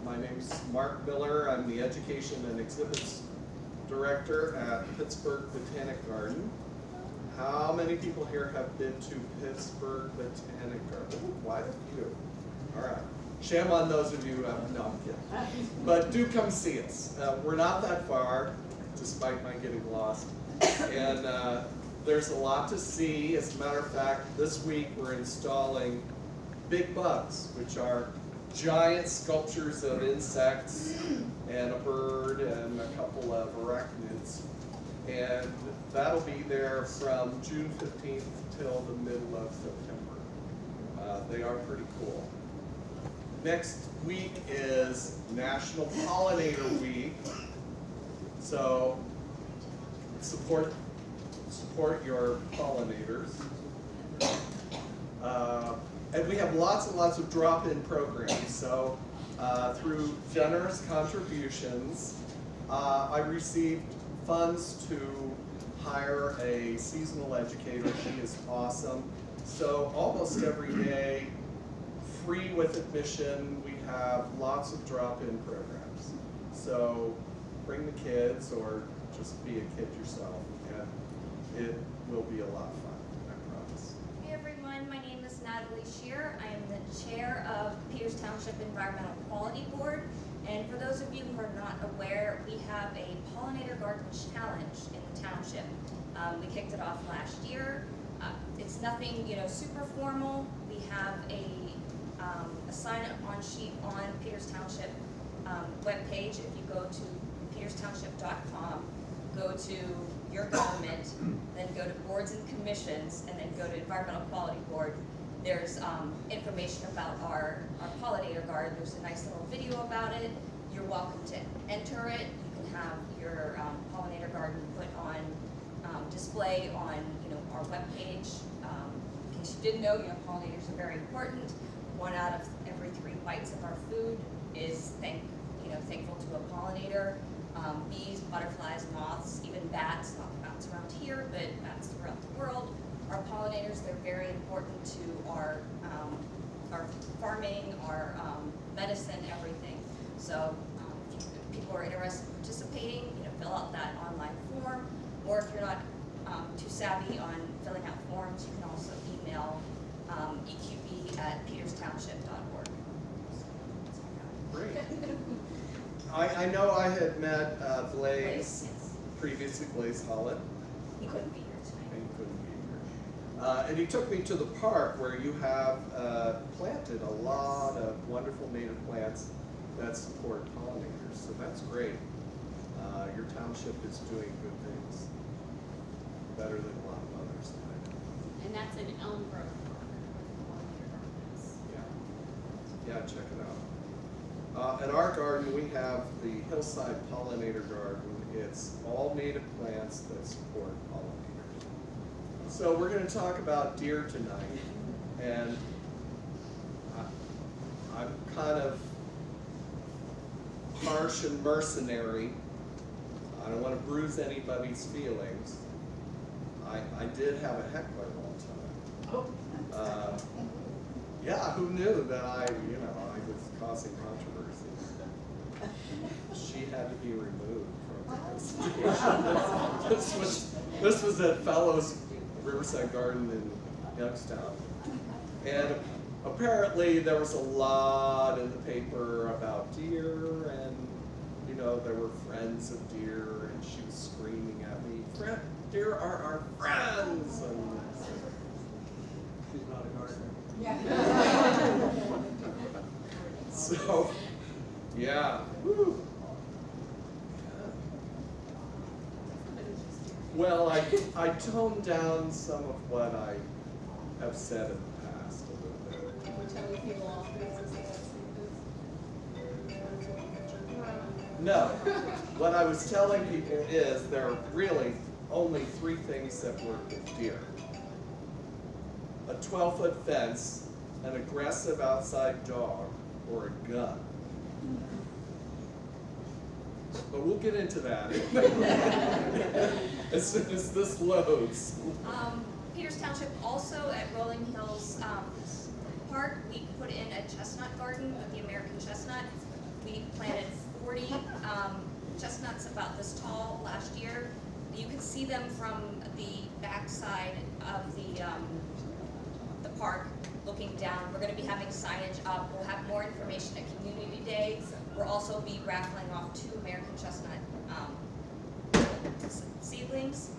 My name's Mark Miller. I'm the Education and Exhibits Director at Pittsburgh Botanic Garden. How many people here have been to Pittsburgh Botanic Garden? Ooh, quite a few. All right. Shame on those of you who have, no, I'm kidding. But do come see us. We're not that far, despite my getting lost. And there's a lot to see. As a matter of fact, this week we're installing big bugs, which are giant sculptures of insects and a bird and a couple of arachnids. And that'll be there from June 15th till the middle of September. They are pretty cool. Next week is National Pollinator Week. So support your pollinators. And we have lots and lots of drop-in programs. So through generous contributions, I received funds to hire a seasonal educator. She is awesome. So almost every day, free with admission, we have lots of drop-in programs. So bring the kids or just be a kid yourself, and it will be a lot of fun, I promise. Hey everyone, my name is Natalie Shear. I am the chair of Peters Township Environmental Quality Board. And for those of you who are not aware, we have a pollinator garden challenge in the township. We kicked it off last year. It's nothing, super formal. We have a sign-on sheet on Peters Township webpage. If you go to peterstownship.com, go to your government, then go to boards and commissions, and then go to Environmental Quality Board. There's information about our pollinator garden. There's a nice little video about it. You're welcome to enter it. You can have your pollinator garden put on display on our webpage. In case you didn't know, pollinators are very important. 1 out of every 3 bites of our food is thankful to a pollinator. Bees, butterflies, moths, even bats, not bats around here, but bats throughout the world, are pollinators. They're very important to our farming, our medicine, everything. So if people are interested in participating, fill out that online form, or if you're not too savvy on filling out forms, you can also email eqb@peterstownship.org. Great. I know I had met Blaze, Yes. previously Blaze Holland. He couldn't be here tonight. And he couldn't be here. And he took me to the park where you have planted a lot of wonderful native plants that support pollinators. So that's great. Your township is doing good things, better than a lot of others. And that's in Elm Grove Park, where the pollinator garden is. Yeah, check it out. At our garden, we have the Hillside Pollinator Garden. It's all native plants that support pollinators. So we're going to talk about deer tonight, and I'm kind of harsh and mercenary. I don't want to bruise anybody's feelings. I did have a heckler one time. Yeah, who knew that I was causing controversy. She had to be removed from the institution. This was at Fellows Riverside Garden in Youngstown. And apparently there was a lot in the paper about deer, and there were friends of deer, and she was screaming at me, "Deer are our friends!" And she's not a gardener. So, yeah. Woo. Well, I toned down some of what I have said in the past a little bit. We're telling people off. No, what I was telling people is there are really only 3 things that work with deer: a 12-foot fence, an aggressive outside dog, or a gun. But we'll get into that as soon as this loads. Peters Township also at Rolling Hills Park, we put in a chestnut garden with the American chestnut. we planted 40 chestnuts about this tall last year. You can see them from the backside of the park looking down. We're going to be having signage up. We'll have more information at Community Day. We'll also be raffling off 2 American chestnut seedlings.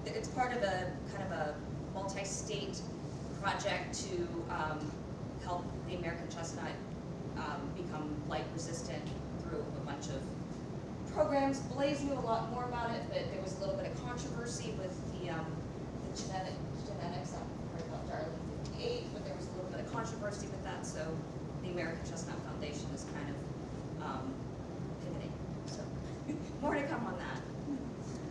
It's part of a kind of a multi-state project to help the American chestnut become blight resistant through a bunch of programs. Blaze knew a lot more about it, but there was a little bit of controversy with the genetics. I'm heard about Darling 58, but there was a little bit of controversy with that, so the American Chestnut Foundation is kind of pivoting. So more to come on that.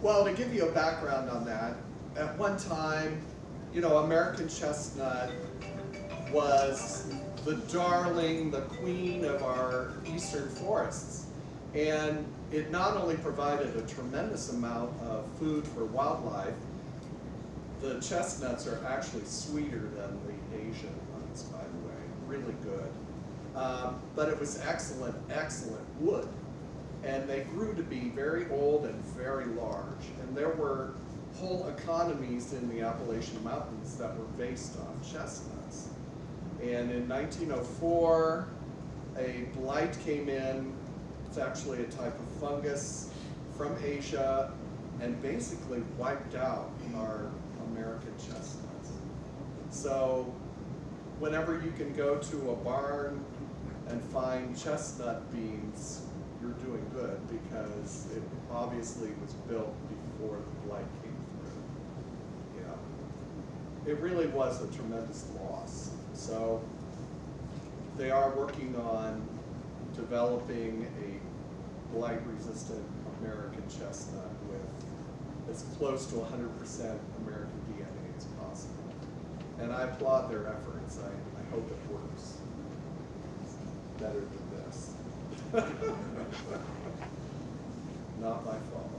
Well, to give you a background on that, at one time, you know, American chestnut was the darling, the queen of our eastern forests. And it not only provided a tremendous amount of food for wildlife, the chestnuts are actually sweeter than the Asian ones, by the way, really good. But it was excellent, excellent wood. And they grew to be very old and very large. And there were whole economies in the Appalachian Mountains that were based on chestnuts. And in 1904, a blight came in. It's actually a type of fungus from Asia, and basically wiped out our American chestnuts. So whenever you can go to a barn and find chestnut beans, you're doing good, because it obviously was built before the blight came through. Yeah. It really was a tremendous loss. So they are working on developing a blight-resistant American chestnut with as close to 100% American DNA as possible. And I applaud their efforts. I hope it works better than this. Not my fault.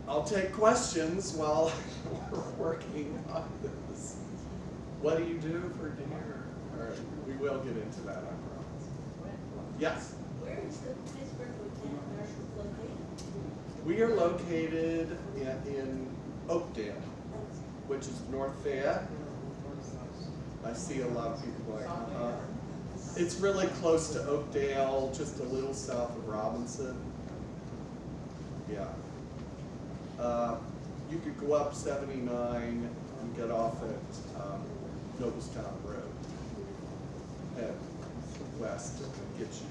I'll take questions while we're working on this. What do you do for dinner? All right, we will get into that, I promise. Yes? Where is the Pittsburgh Botanic Garden located? We are located in Oakdale, which is North Fayette. I see a lot of people going, It's really close to Oakdale, just a little south of Robinson. Yeah. You could go up 79 and get off at Noblestown Road. Head west and get you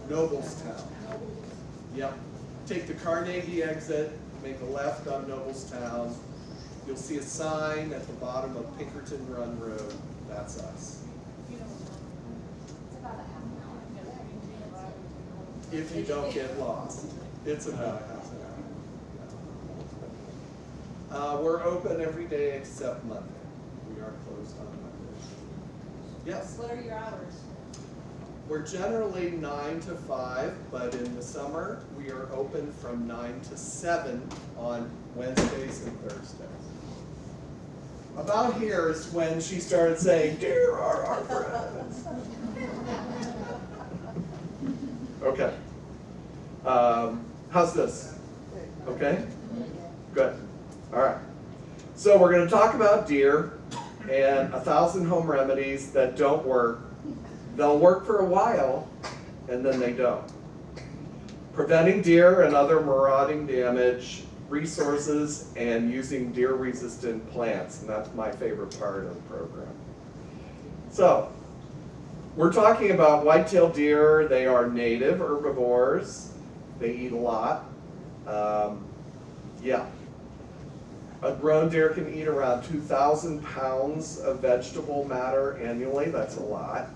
to Noblestown. Yep. Take the Carnegie exit, make a left on Noblestown. You'll see a sign at the bottom of Pinkerton Run Road. That's us. It's about a half an hour. If you don't get lost. It's about half an hour. We're open every day except Monday. We are closed on Monday. Yes? What are your hours? We're generally 9 to 5, but in the summer, we are open from 9 to 7 on Wednesdays and Thursdays. About here is when she started saying, "Dear are our friends." Okay. How's this? Okay? Good. All right. So we're going to talk about deer and 1,000 home remedies that don't work. They'll work for a while, and then they don't. Preventing deer and other marauding damage, resources, and using deer-resistant plants, and that's my favorite part of the program. So, we're talking about white-tailed deer. They are native herbivores. They eat a lot. Yeah. A grown deer can eat around 2,000 pounds of vegetable matter annually. That's a lot.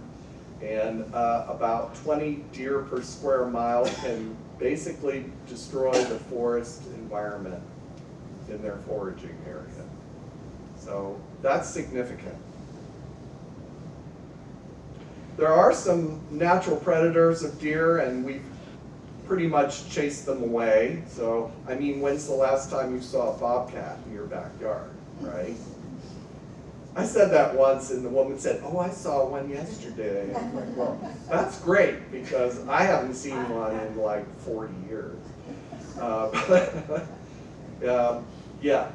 And about 20 deer per square mile can basically destroy the forest environment in their foraging area. So that's significant. There are some natural predators of deer, and we've pretty much chase them away. So, I mean, when's the last time you saw a bobcat in your backyard, right? I said that once and the woman said, oh, I saw one yesterday. I'm like, well, that's great because I haven't seen one in like 40 years. Yeah.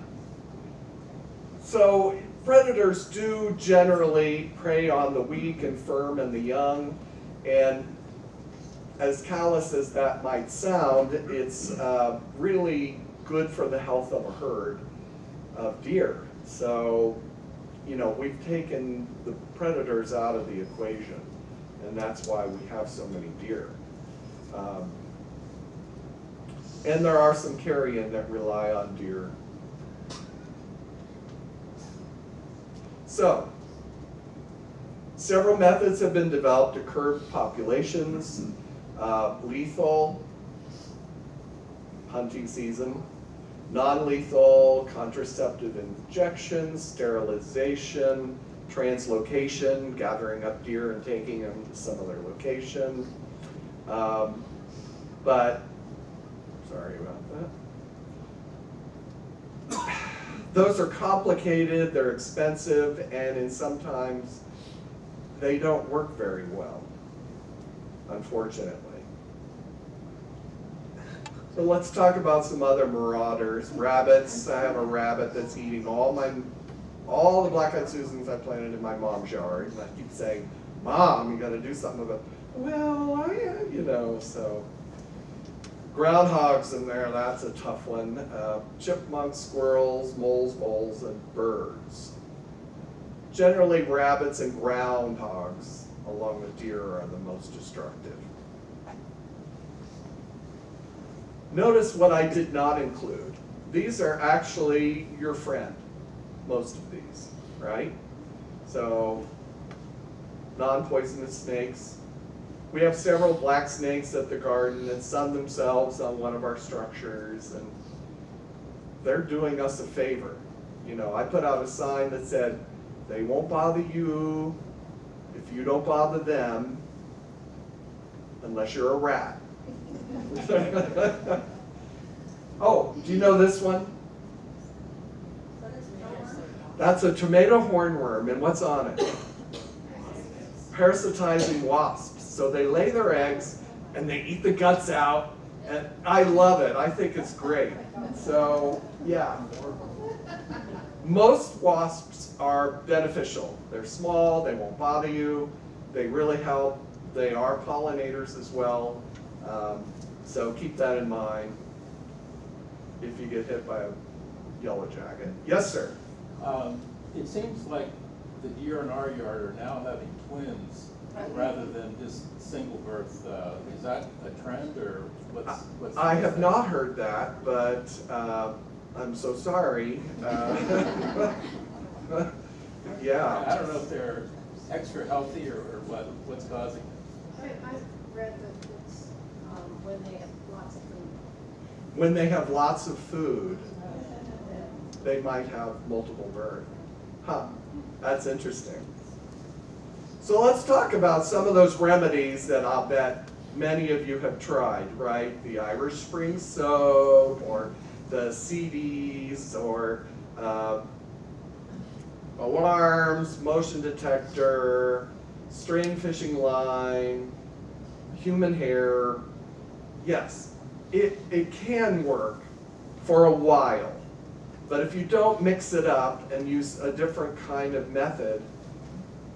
So predators do generally prey on the weak and firm and the young, and as callous as that might sound, it's really good for the health of a herd of deer. So, you know, we've taken the predators out of the equation, and that's why we have so many deer. And there are some carrion that rely on deer. So, several methods have been developed to curb populations. Lethal, hunting season, non-lethal, contraceptive injections, sterilization, translocation, gathering up deer and taking them to some other location. But, sorry about that. Those are complicated, they're expensive, and in sometimes they don't work very well, unfortunately. So let's talk about some other marauders. Rabbits. I have a rabbit that's eating all the black-eyed Susans I planted in my mom's yard. And I keep saying, Mom, you got to do something about it. Well, you know, so. Groundhogs in there, that's a tough one. Chipmunks, squirrels, moles, voles, and birds. Generally, rabbits and groundhogs, along with deer, are the most destructive. Notice what I did not include. These are actually your friend, most of these, right? So, non-poisonous snakes. We have several black snakes at the garden that sun themselves on one of our structures, and they're doing us a favor. You know, I put out a sign that said, they won't bother you if you don't bother them, unless you're a rat. Oh, do you know this one? That's a tomato hornworm, and what's on it? Parasitizing wasps. So they lay their eggs and they eat the guts out, and I love it. I think it's great. So, yeah. Most wasps are beneficial. They're small, they won't bother you, they really help. They are pollinators as well. So keep that in mind if you get hit by a yellow jacket. Yes, sir? It seems like the deer in our yard are now having twins rather than just single birth. Is that a trend, or what's I have not heard that, but I'm so sorry. Yeah. I don't know if they're extra healthy or what's causing it. I've read that it's when they have lots of food. When they have lots of food, they might have multiple birth. Huh, that's interesting. So let's talk about some of those remedies that I'll bet many of you have tried, right? The Irish Spring soap, or the CDs, or alarms, motion detector, string fishing line, human hair. Yes, it can work for a while, but if you don't mix it up and use a different kind of method,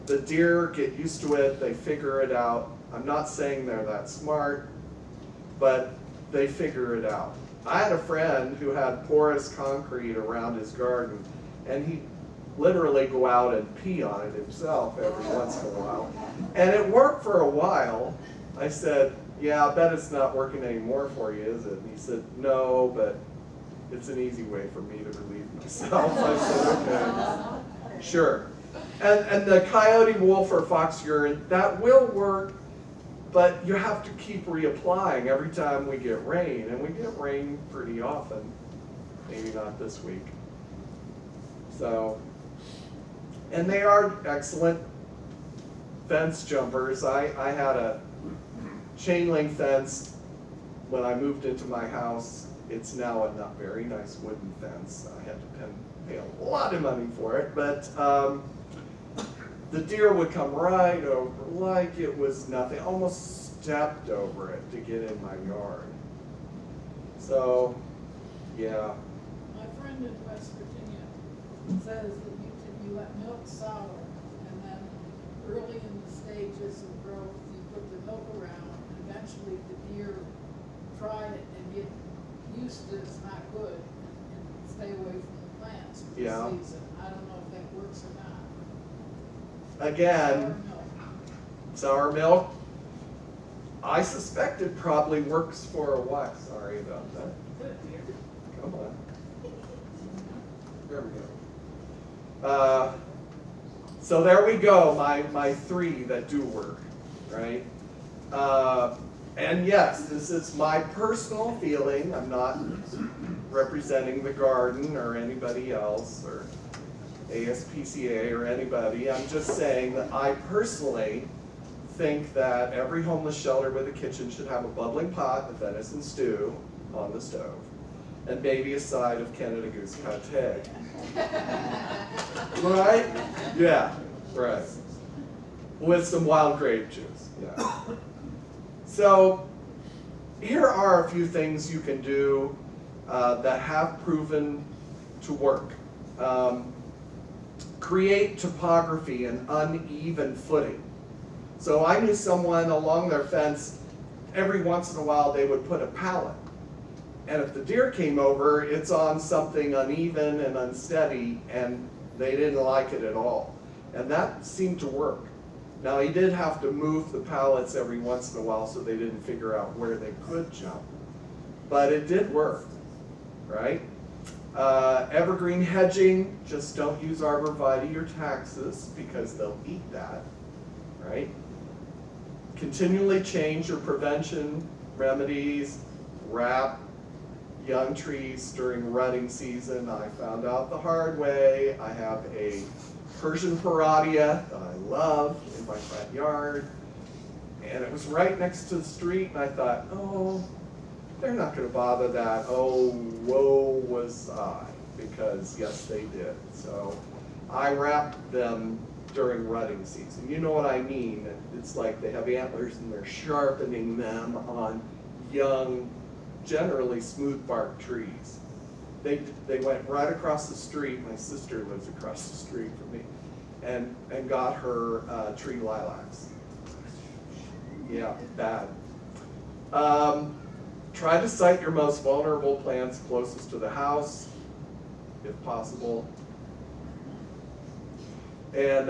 the deer get used to it, they figure it out. I'm not saying they're that smart, but they figure it out. I had a friend who had porous concrete around his garden, and he'd literally go out and pee on it himself every once in a while. And it worked for a while. I said, yeah, I bet it's not working anymore for you, is it? And he said, no, but it's an easy way for me to relieve myself. I said, okay, sure. And the coyote, wolf, or fox urine, that will work, but you have to keep reapplying every time we get rain, and we get rain pretty often, maybe not this week. So, and they are excellent fence jumpers. I had a chain link fence when I moved into my house, it's now a not very nice wooden fence. I had to pay a lot of money for it, but the deer would come right over like it was nothing, almost stepped over it to get in my yard. So, yeah. My friend in West Virginia says that you let milk sour, and then early in the stages of growth, you put the milk around, and eventually the deer try it and get used to it's not good, and stay away from the plants for the Yeah. season. I don't know if that works or not. Again, sour milk, I suspect it probably works for a while. Sorry about that. Come on. There we go. So there we go, my three that do work, right? And yes, this is my personal feeling. I'm not representing the garden or anybody else or ASPCA or anybody. I'm just saying that I personally think that every homeless shelter with a kitchen should have a bubbling pot of venison stew on the stove and maybe a side of Canada Goose pate. Right? Yeah, right. With some wild grape juice, yeah. So here are a few things you can do that have proven to work. Create topography and uneven footing. So I knew someone along their fence, every once in a while they would put a pallet. And if the deer came over, it's on something uneven and unsteady, and they didn't like it at all. And that seemed to work. Now he did have to move the pallets every once in a while so they didn't figure out where they could jump. But it did work, right? Evergreen hedging, just don't use arborvitae or taxus because they'll eat that, right? Continually change your prevention remedies, wrap young trees during rutting season. I found out the hard way. I have a Persian paradia that I love in my front yard, and it was right next to the street, and I thought, oh, they're not going to bother that. Oh, woe was I, because yes, they did. So I wrapped them during rutting season. You know what I mean? It's like they have antlers and they're sharpening them on young, generally smooth bark trees. They went right across the street. My sister lives across the street from me, and got her tree lilacs. Yeah, bad. Try to site your most vulnerable plants closest to the house, if possible. And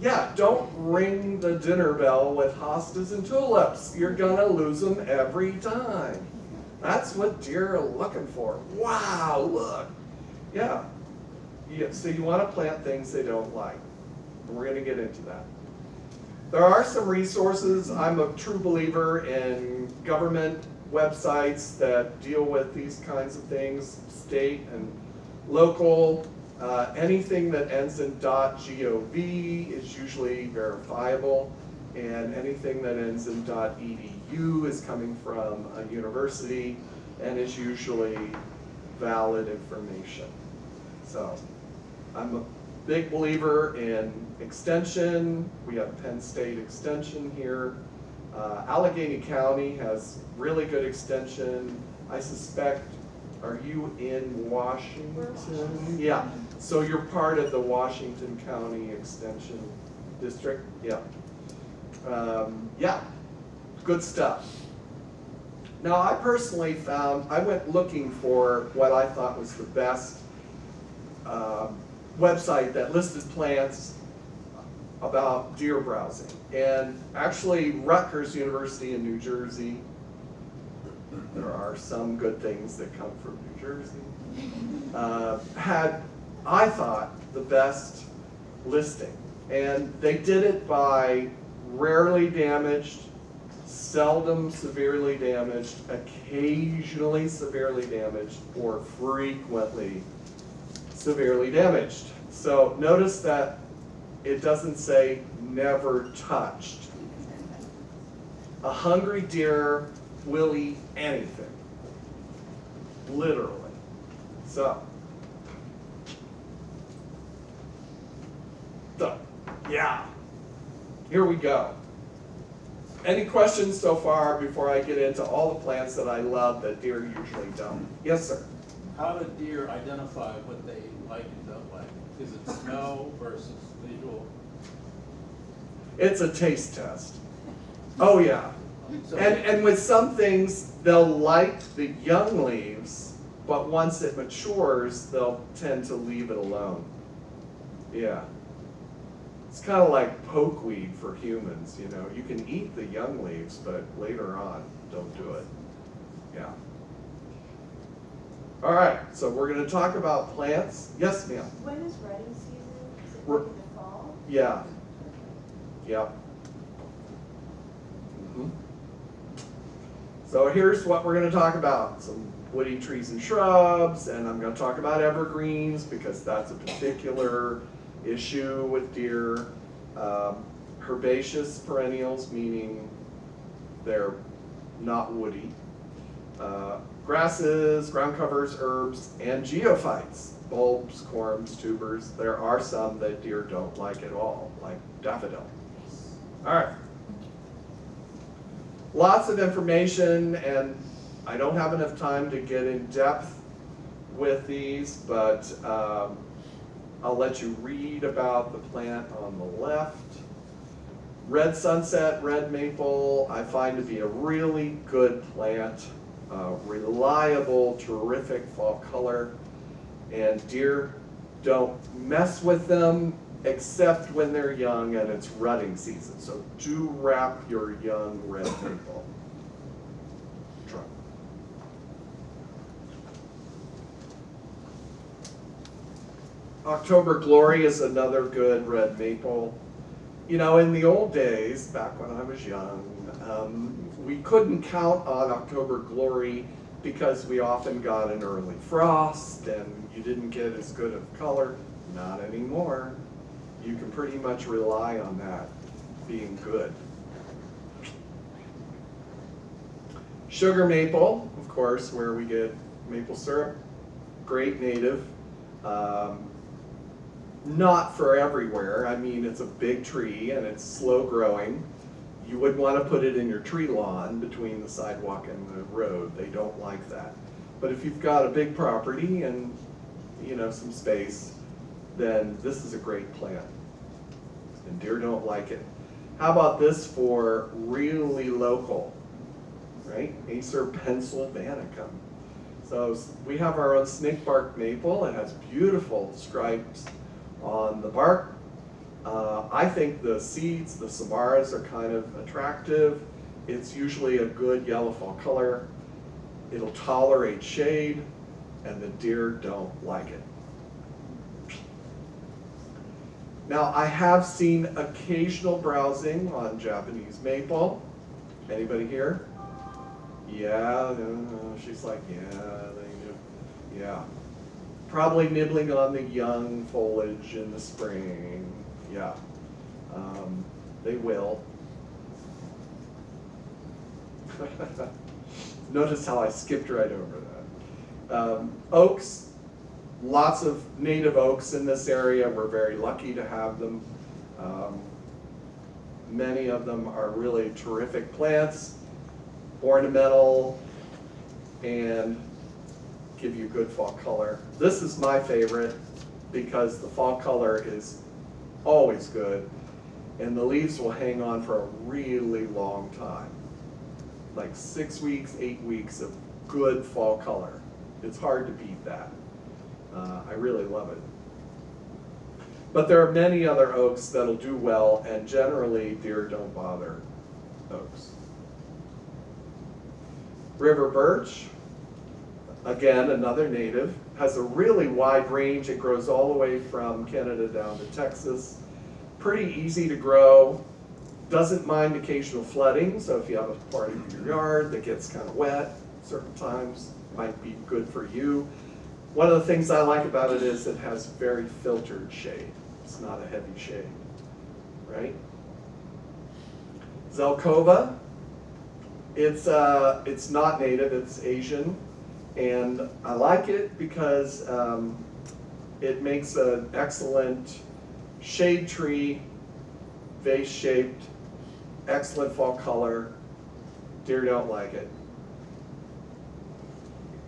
yeah, don't ring the dinner bell with hostas and tulips. You're gonna lose them every time. That's what deer are looking for. Wow, look. Yeah. So you want to plant things they don't like. We're going to get into that. There are some resources. I'm a true believer in government websites that deal with these kinds of things, state and local. Anything that ends in .gov is usually verifiable, and anything that ends in .edu is coming from a university and is usually valid information. So I'm a big believer in extension. We have Penn State Extension here. Allegheny County has really good extension. I suspect, are you in Washington? Yeah, so you're part of the Washington County Extension District? Yeah. Yeah, good stuff. Now I personally found, I went looking for what I thought was the best website that listed plants about deer browsing. And actually Rutgers University in New Jersey, there are some good things that come from New Jersey, had, I thought, the best listing. And they did it by rarely damaged, seldom severely damaged, occasionally severely damaged, or frequently severely damaged. So notice that it doesn't say never touched. A hungry deer will eat anything. Literally. So, yeah, here we go. Any questions so far before I get into all the plants that I love that deer usually don't? Yes, sir. How do deer identify what they like and don't like? Is it smell versus visual? It's a taste test. Oh, yeah. So And with some things, they'll like the young leaves, but once it matures, they'll tend to leave it alone. Yeah. It's kind of like pokeweed for humans, you know. You can eat the young leaves, but later on, don't do it. Yeah. All right, so we're going to talk about plants. Yes, ma'am. When is rutting season? Is it We're- like in the fall? Yeah. Yep. Mhm. So here's what we're going to talk about. Some woody trees and shrubs, and I'm going to talk about evergreens because that's a particular issue with deer. Herbaceous perennials, meaning they're not woody. Grasses, ground covers, herbs, and geophytes, bulbs, corms, tubers. There are some that deer don't like at all, like daffodil. All right. Lots of information, and I don't have enough time to get in depth with these, but I'll let you read about the plant on the left. Red sunset, red maple, I find to be a really good plant. Reliable, terrific fall color. And deer don't mess with them except when they're young and it's rutting season. So do wrap your young red maple trunk. October Glory is another good red maple. You know, in the old days, back when I was young, we couldn't count on October Glory because we often got an early frost and you didn't get as good of color. Not anymore. You can pretty much rely on that being good. Sugar maple, of course, where we get maple syrup, great native. Not for everywhere. I mean, it's a big tree and it's slow growing. You wouldn't want to put it in your tree lawn between the sidewalk and the road. They don't like that. But if you've got a big property and, you know, some space, then this is a great plant. And deer don't like it. How about this for really local, right? Acer pennsylvanicum. So we have our own snake bark maple. It has beautiful stripes on the bark. I think the seeds, the samaras, are kind of attractive. It's usually a good yellow fall color. It'll tolerate shade, and the deer don't like it. Now, I have seen occasional browsing on Japanese maple. Anybody here? Yeah, she's like, yeah, they do. Yeah. Probably nibbling on the young foliage in the spring. Yeah, they will. Notice how I skipped right over that. Oaks, lots of native oaks in this area. We're very lucky to have them. Many of them are really terrific plants, ornamental, and give you good fall color. This is my favorite because the fall color is always good, and the leaves will hang on for a really long time. Like 6 weeks, 8 weeks of good fall color. It's hard to beat that. I really love it. But there are many other oaks that'll do well, and generally deer don't bother oaks. River birch, again, another native, has a really wide range. It grows all the way from Canada down to Texas. Pretty easy to grow. Doesn't mind occasional flooding, so if you have a part of your yard that gets kind of wet certain times, might be good for you. One of the things I like about it is it has very filtered shade. It's not a heavy shade, right? Zelkova, It's not native, it's Asian, and I like it because it makes an excellent shade tree, vase shaped, excellent fall color. Deer don't like it.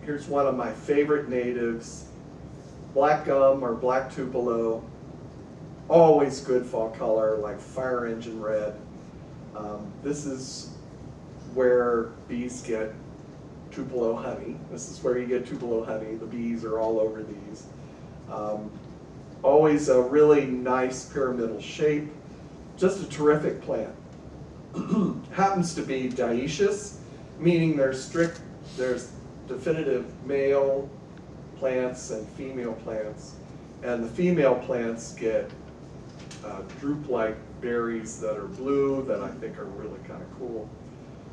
Here's one of my favorite natives, black gum or black tupelo. Always good fall color, like fire engine red. This is where bees get tupelo honey. This is where you get tupelo honey. The bees are all over these. Always a really nice pyramidal shape. Just a terrific plant. Happens to be dioecious, meaning there's definitive male plants and female plants. And the female plants get drupe-like berries that are blue that I think are really kind of cool.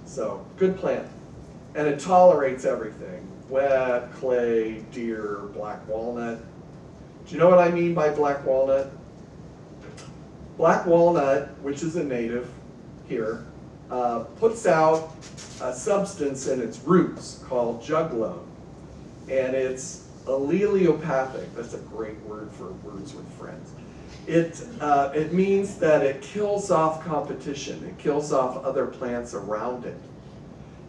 So, good plant. And it tolerates everything. Wet, clay, deer, black walnut. Do you know what I mean by black walnut? Black walnut, which is a native here, puts out a substance in its roots called juglone. And it's alleliopathic. That's a great word for words with friends. It means that it kills off competition. It kills off other plants around it.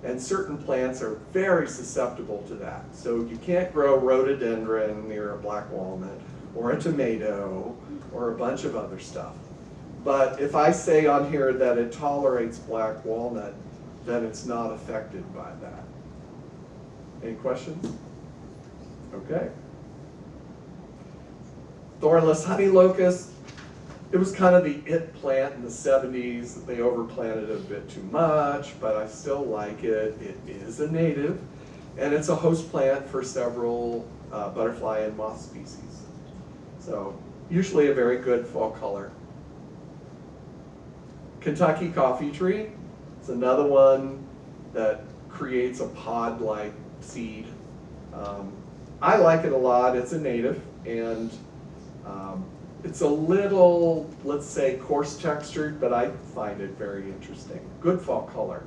And certain plants are very susceptible to that. So you can't grow rhododendron near a black walnut or a tomato or a bunch of other stuff. But if I say on here that it tolerates black walnut, then it's not affected by that. Any questions? Okay. Thornless honey locust. It was kind of the it plant in the 70s. They overplanted it a bit too much, but I still like it. It is a native, and it's a host plant for several butterfly and moth species. So usually a very good fall color. Kentucky coffee tree. It's another one that creates a pod-like seed. I like it a lot. It's a native, and it's a little, let's say, coarse textured, but I find it very interesting. Good fall color.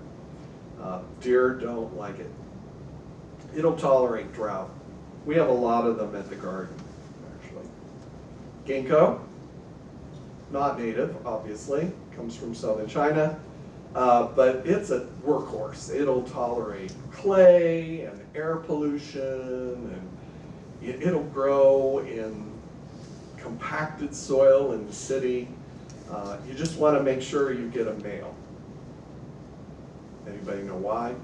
Deer don't like it. It'll tolerate drought. We have a lot of them at the garden, actually. Ginkgo, not native, obviously, comes from southern China, but it's a workhorse. It'll tolerate clay and air pollution, and it'll grow in compacted soil in the city. You just want to make sure you get a male. Anybody know why?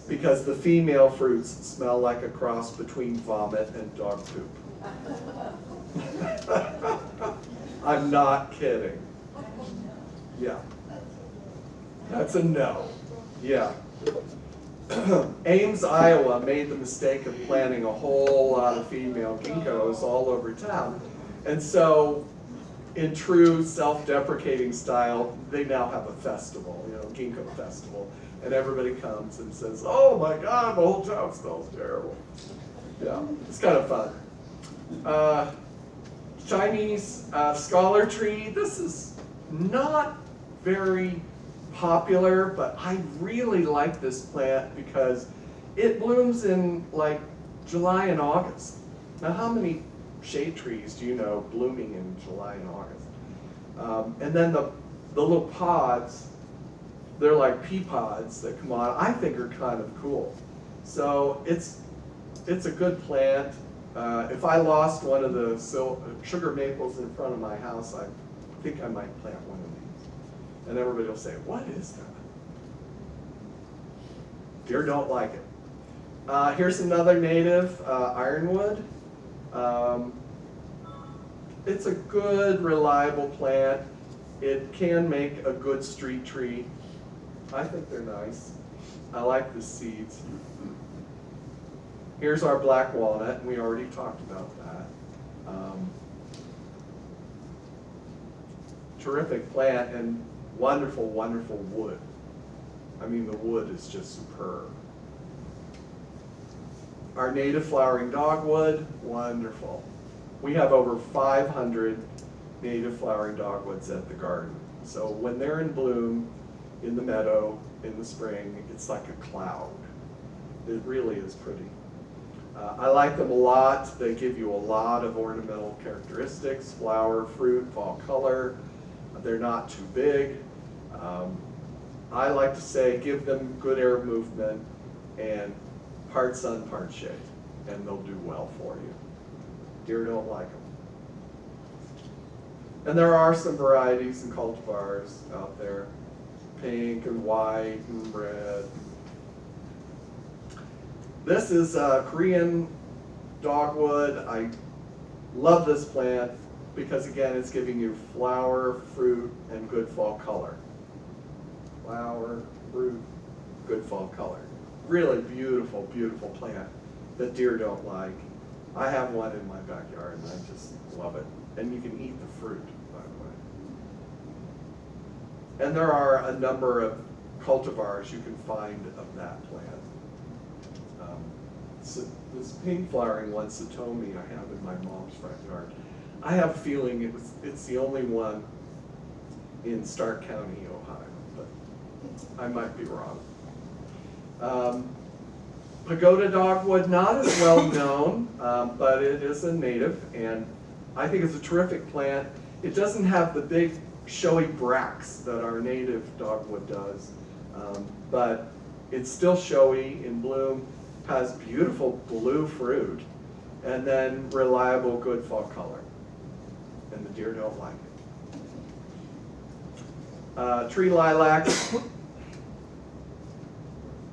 Because the female fruits smell like a cross between vomit and dog poop. I'm not kidding. Yeah. That's a no. Yeah. Ames, Iowa made the mistake of planting a whole lot of female ginkgos all over town. And so, in true self-deprecating style, they now have a festival, ginkgo festival. And everybody comes and says, oh my God, the whole town smells terrible. Yeah, it's kind of fun. Chinese scholar tree. This is not very popular, but I really like this plant because it blooms in like July and August. Now, how many shade trees do you know blooming in July and August? And then the little pods, they're like pea pods that come on, I think are kind of cool. So it's a good plant. If I lost one of the sugar maples in front of my house, I think I might plant one of these. And everybody will say, what is that? Deer don't like it. Here's another native, ironwood. It's a good, reliable plant. It can make a good street tree. I think they're nice. I like the seeds. Here's our black walnut, and we already talked about that. Terrific plant and wonderful, wonderful wood. I mean, the wood is just superb. Our native flowering dogwood, wonderful. We have over 500 native flowering dogwoods at the garden. So when they're in bloom in the meadow, in the spring, it's like a cloud. It really is pretty. I like them a lot. They give you a lot of ornamental characteristics, flower, fruit, fall color. They're not too big. I like to say give them good air movement and part sun, part shade, and they'll do well for you. Deer don't like them. And there are some varieties and cultivars out there, pink and white and red. This is Korean dogwood. I love this plant because again, it's giving you flower, fruit, and good fall color. Flower, fruit, good fall color. Really beautiful, beautiful plant that deer don't like. I have one in my backyard and I just love it. And you can eat the fruit, by the way. And there are a number of cultivars you can find of that plant. So this pink flowering one, Satomi, I have in my mom's front yard. I have a feeling it's the only one in Stark County, Ohio, but I might be wrong. Pagoda dogwood, not as well known, but it is a native, and I think it's a terrific plant. It doesn't have the big showy bracts that our native dogwood does, but it's still showy in bloom, has beautiful blue fruit, and then reliable good fall color. And the deer don't like it. Tree lilacs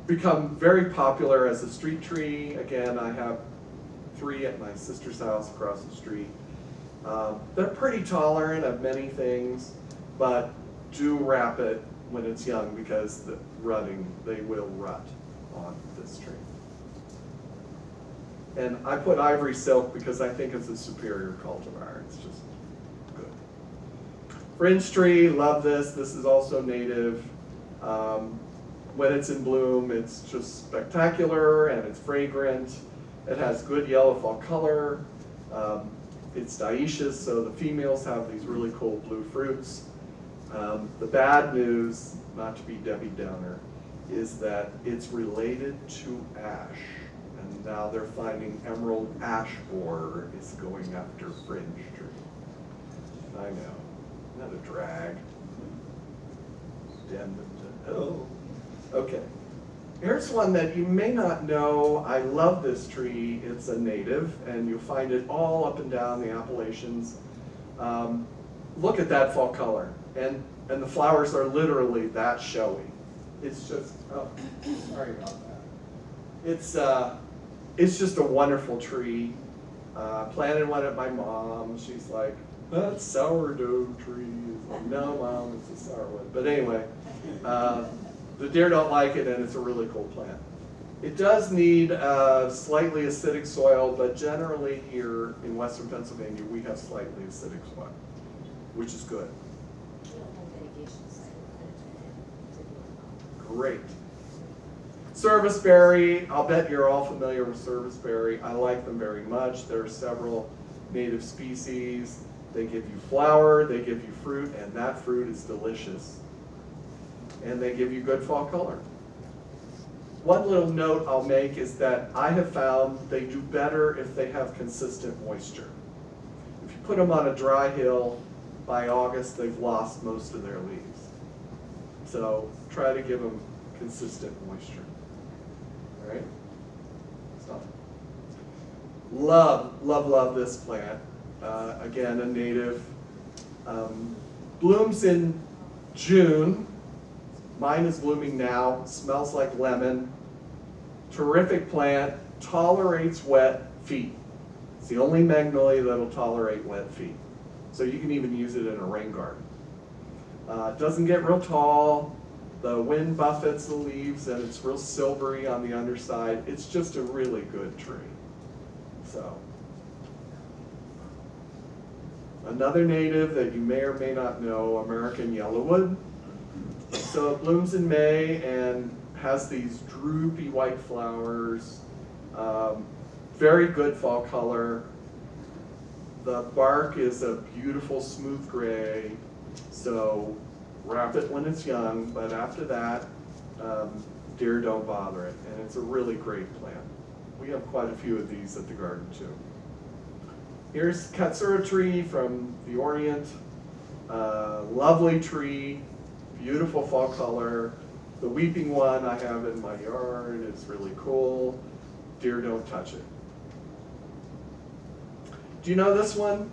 become very popular as a street tree. Again, I have 3 at my sister's house across the street. They're pretty tolerant of many things, but do wrap it when it's young because they will rut on this tree. And I put ivory silk because I think it's a superior cultivar. It's just good. Fringe tree, love this. This is also native. When it's in bloom, it's just spectacular and it's fragrant. It has good yellow fall color. It's dioecious, so the females have these really cool blue fruits. The bad news, not to be Debbie Downer, is that it's related to ash. And now they're finding emerald ash borer is going after fringe tree. I know, not a drag. Damn it. Oh. Okay. Here's one that you may not know. I love this tree. It's a native, and you'll find it all up and down the Appalachians. Look at that fall color. And the flowers are literally that showy. It's just, oh, sorry about that. It's just a wonderful tree. Planted one at my mom. She's like, that's sourdough tree. It's like, no, Mom, it's a sourwood. But anyway, the deer don't like it, and it's a really cool plant. It does need slightly acidic soil, but generally here in western Pennsylvania, we have slightly acidic soil, which is good. Great. Serviceberry, I'll bet you're all familiar with serviceberry. I like them very much. There are several native species. They give you flower, they give you fruit, and that fruit is delicious. And they give you good fall color. One little note I'll make is that I have found they do better if they have consistent moisture. If you put them on a dry hill, by August they've lost most of their leaves. So try to give them consistent moisture. All right? So, love, love, love this plant. Again, a native. Blooms in June. Mine is blooming now, smells like lemon. Terrific plant, tolerates wet feet. It's the only magnolia that'll tolerate wet feet. So you can even use it in a rain garden. It doesn't get real tall. The wind buffets the leaves and it's real silvery on the underside. It's just a really good tree. So, another native that you may or may not know, American yellowwood. So it blooms in May and has these droopy white flowers, very good fall color. The bark is a beautiful smooth gray, so wrap it when it's young, but after that, deer don't bother it, and it's a really great plant. We have quite a few of these at the garden too. Here's Katsura tree from the Orient. Lovely tree, beautiful fall color. The weeping one I have in my yard. It's really cool. Deer don't touch it. Do you know this one?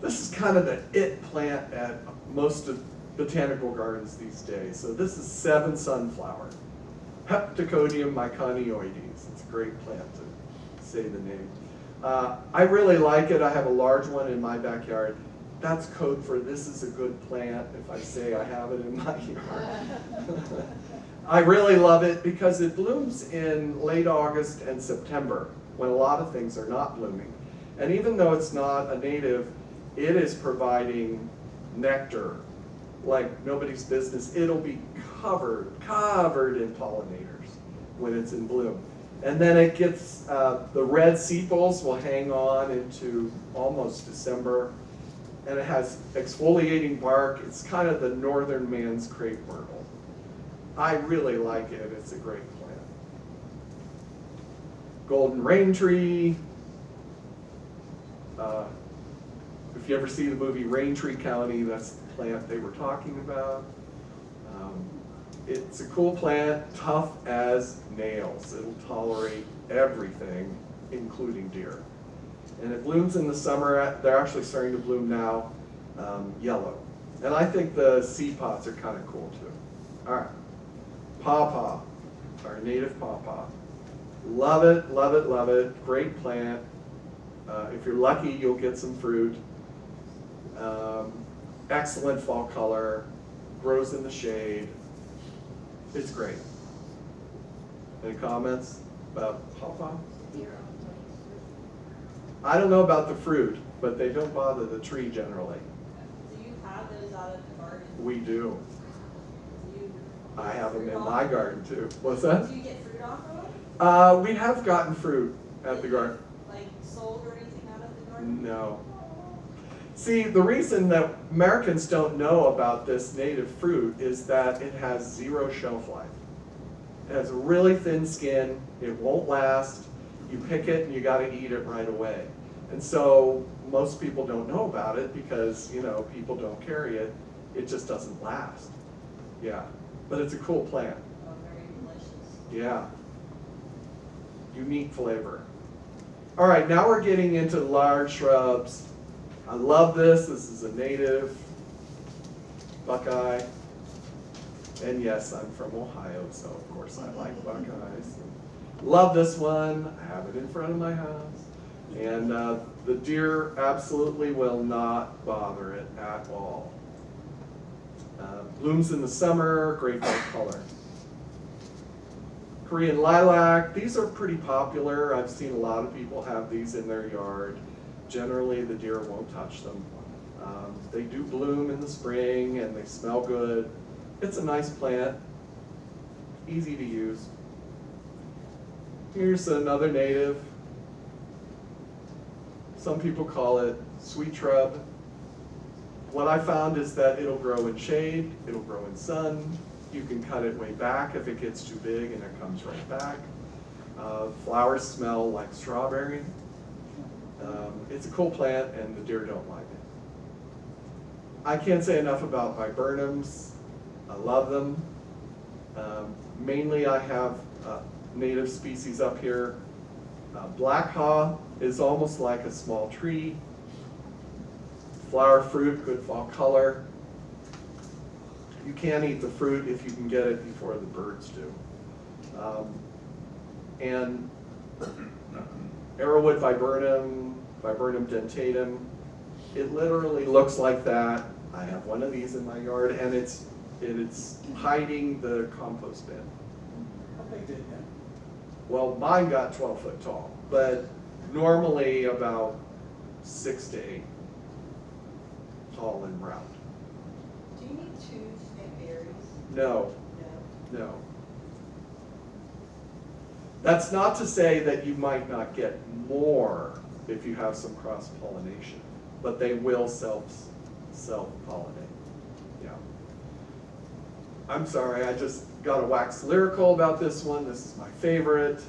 This is kind of the it plant at most of botanical gardens these days. So this is 7 sunflower, Heptacodium myconioides. It's a great plant to say the name. I really like it. I have a large one in my backyard. That's code for this is a good plant if I say I have it in my yard. I really love it because it blooms in late August and September when a lot of things are not blooming. And even though it's not a native, it is providing nectar like nobody's business. It'll be covered in pollinators when it's in bloom. And then it gets, the red sepals will hang on into almost December. And it has exfoliating bark. It's kind of the northern man's crepe myrtle. I really like it. It's a great plant. Golden rain tree. If you ever see the movie Rain Tree County, that's the plant they were talking about. It's a cool plant, tough as nails. It'll tolerate everything, including deer. And it blooms in the summer. They're actually starting to bloom now, yellow. And I think the seed pods are kind of cool too. All right, pawpaw, our native pawpaw. Love it, love it, love it. Great plant. If you're lucky, you'll get some fruit. Excellent fall color. Grows in the shade. It's great. Any comments about pawpaw? I don't know about the fruit, but they don't bother the tree generally. Do you have those out of the garden? We do. Do you I get have them fruit in off my of garden them? too. What's that? Do you get fruit off of them? We have gotten fruit at the garden. Like sold or anything out of the garden? No. See, the reason that Americans don't know about this native fruit is that it has 0 shelf life. It has a really thin skin. It won't last. You pick it and you got to eat it right away. And so most people don't know about it because, you know, people don't carry it. It just doesn't last. Yeah, but it's a cool plant. Oh, very delicious. Yeah. Unique flavor. All right, now we're getting into large shrubs. I love this. This is a native buckeye. And yes, I'm from Ohio, so of course I like buckeyes. Love this one. I have it in front of my house. And the deer absolutely will not bother it at all. Blooms in the summer, great fall color. Korean lilac, these are pretty popular. I've seen a lot of people have these in their yard. Generally, the deer won't touch them. They do bloom in the spring and they smell good. It's a nice plant, easy to use. Here's another native. Some people call it sweet shrub. What I found is that it'll grow in shade, it'll grow in sun. You can cut it way back if it gets too big and it comes right back. Flowers smell like strawberry. It's a cool plant and the deer don't like it. I can't say enough about viburnums. I love them. Mainly I have native species up here. Black haw is almost like a small tree. Flower fruit, good fall color. You can't eat the fruit if you can get it before the birds do. And arrowwood viburnum, viburnum dentatum, it literally looks like that. I have one of these in my yard and it's hiding the compost bin. How big did it get? Well, mine got 12 foot tall, but normally about 6 to 8 tall and round. Do you need 2 to get berries? No, No. no. That's not to say that you might not get more if you have some cross-pollination, but they will self-pollinate. Yeah. I'm sorry, I just got to wax lyrical about this one. This is my favorite,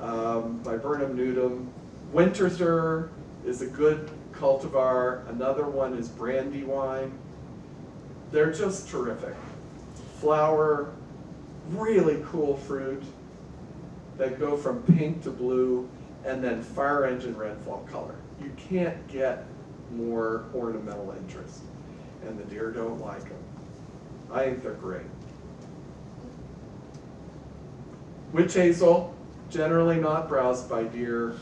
Viburnum nudum. Winterthur is a good cultivar. Another one is Brandywine. They're just terrific. Flower, really cool fruit that go from pink to blue, and then fire engine red fall color. You can't get more ornamental interest, and the deer don't like them. I think they're great. Witch hazel, generally not browsed by deer,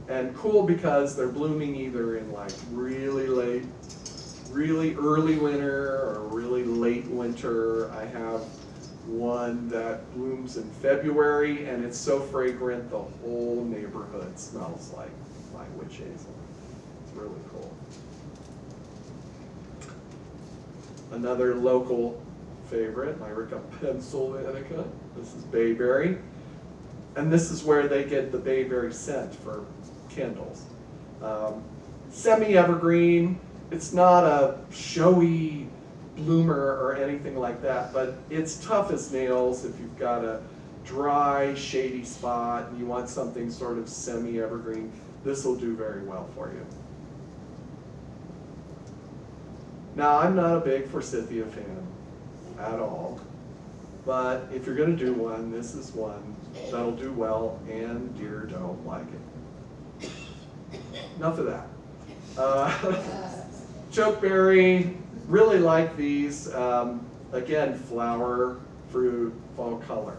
and cool because they're blooming either in like really late, really early winter or really late winter. I have one that blooms in February, and it's so fragrant the whole neighborhood smells like my witch hazel. It's really cool. Another local favorite, Lyrica pennsylvanica. This is bayberry. And this is where they get the bayberry scent for candles. Semi-evergreen. It's not a showy bloomer or anything like that, but it's tough as nails if you've got a dry, shady spot and you want something sort of semi-evergreen. This will do very well for you. Now, I'm not a big forsythia fan at all, but if you're going to do one, this is one that'll do well, and deer don't like it. Enough of that. Chokeberry, really like these. Again, flower, fruit, fall color.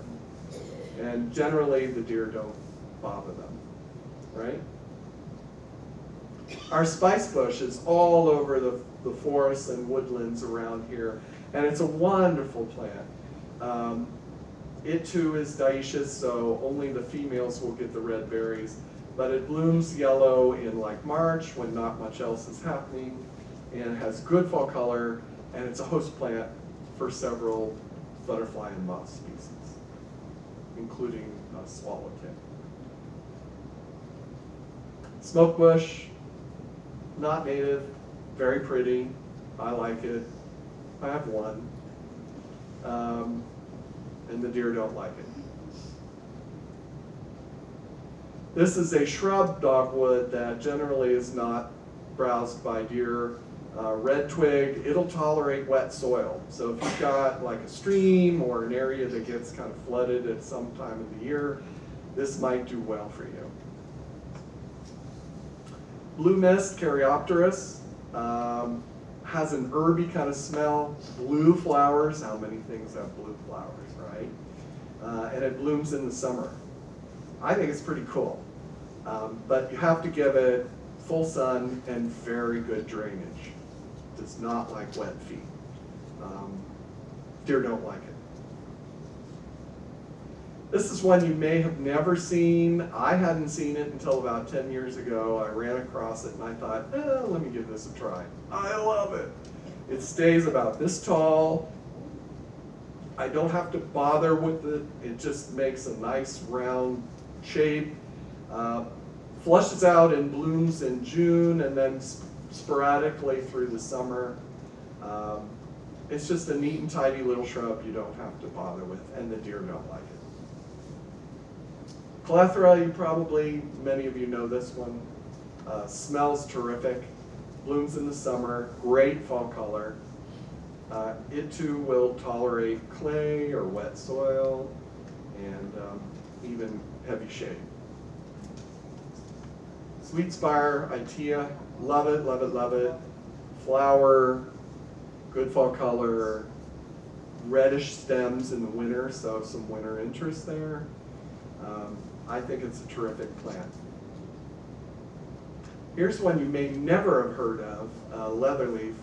And generally the deer don't bother them, right? Our spice bush is all over the forests and woodlands around here, and it's a wonderful plant. It too is dioecious, so only the females will get the red berries, but it blooms yellow in like March when not much else is happening, and has good fall color, and it's a host plant for several butterfly and moth species, including swallowtail. Smoke bush, not native, very pretty. I like it. I have one. And the deer don't like it. This is a shrub dogwood that generally is not browsed by deer. Red twig, it'll tolerate wet soil. So if you've got like a stream or an area that gets kind of flooded at some time of the year, this might do well for you. Blue mist, Caryopteris, has an herby kind of smell. Blue flowers, how many things have blue flowers, right? And it blooms in the summer. I think it's pretty cool. But you have to give it full sun and very good drainage. It does not like wet feet. Deer don't like it. This is one you may have never seen. I hadn't seen it until about 10 years ago. I ran across it and I thought, let me give this a try. I love it. It stays about this tall. I don't have to bother with it. It just makes a nice round shape. Flushes out and blooms in June and then sporadically through the summer. It's just a neat and tidy little shrub you don't have to bother with, and the deer don't like it. Clethra, many of you know this one. Smells terrific. Blooms in the summer, great fall color. It too will tolerate clay or wet soil and even heavy shade. Sweet Spire, Itea, love it, love it, love it. Flower, good fall color, reddish stems in the winter, so some winter interest there. I think it's a terrific plant. Here's one you may never have heard of, leatherleaf.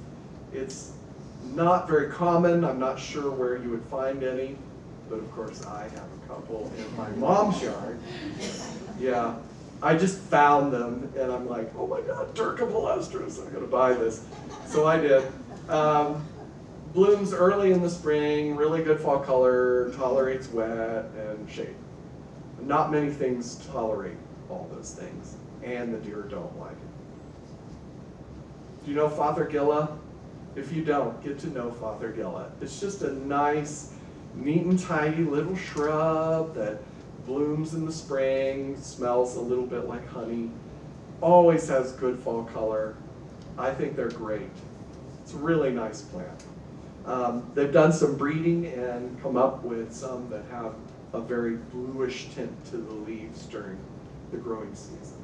It's not very common. I'm not sure where you would find any, but of course I have a couple in my mom's yard. Yeah, I just found them and I'm like, oh my God, Turca palestris, I'm gonna buy this. So I did. Blooms early in the spring, really good fall color, tolerates wet and shade. Not many things tolerate all those things, and the deer don't like it. Do you know Fothergilla? If you don't, get to know Fothergilla. It's just a nice, Neat and tidy little shrub that blooms in the spring, smells a little bit like honey, always has good fall color. I think they're great. It's a really nice plant. They've done some breeding and come up with some that have a very bluish tint to the leaves during the growing season.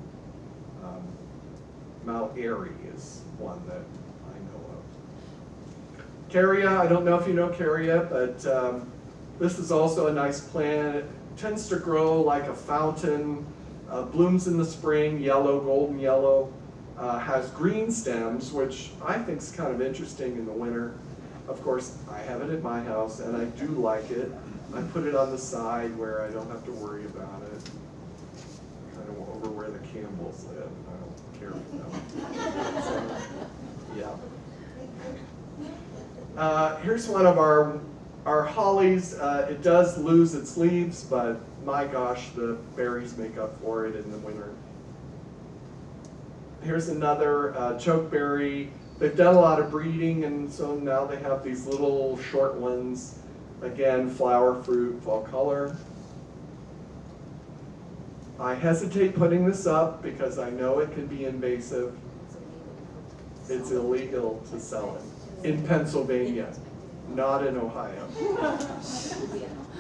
Mount Airy is one that I know of. Caria, I don't know if you know Caria, but this is also a nice plant. It tends to grow like a fountain, blooms in the spring, yellow, golden yellow, has green stems, which I think is kind of interesting in the winter. Of course, I have it at my house, and I do like it. I put it on the side where I don't have to worry about it. Kind of over where the Campbells live, and I don't care for them. So, yeah. Here's one of our hollies. It does lose its leaves, but my gosh, the berries make up for it in the winter. Here's another chokeberry. They've done a lot of breeding, and so now they have these little short ones. Again, flower, fruit, fall color. I hesitate putting this up because I know it can be invasive. It's illegal to sell it in Pennsylvania, not in Ohio.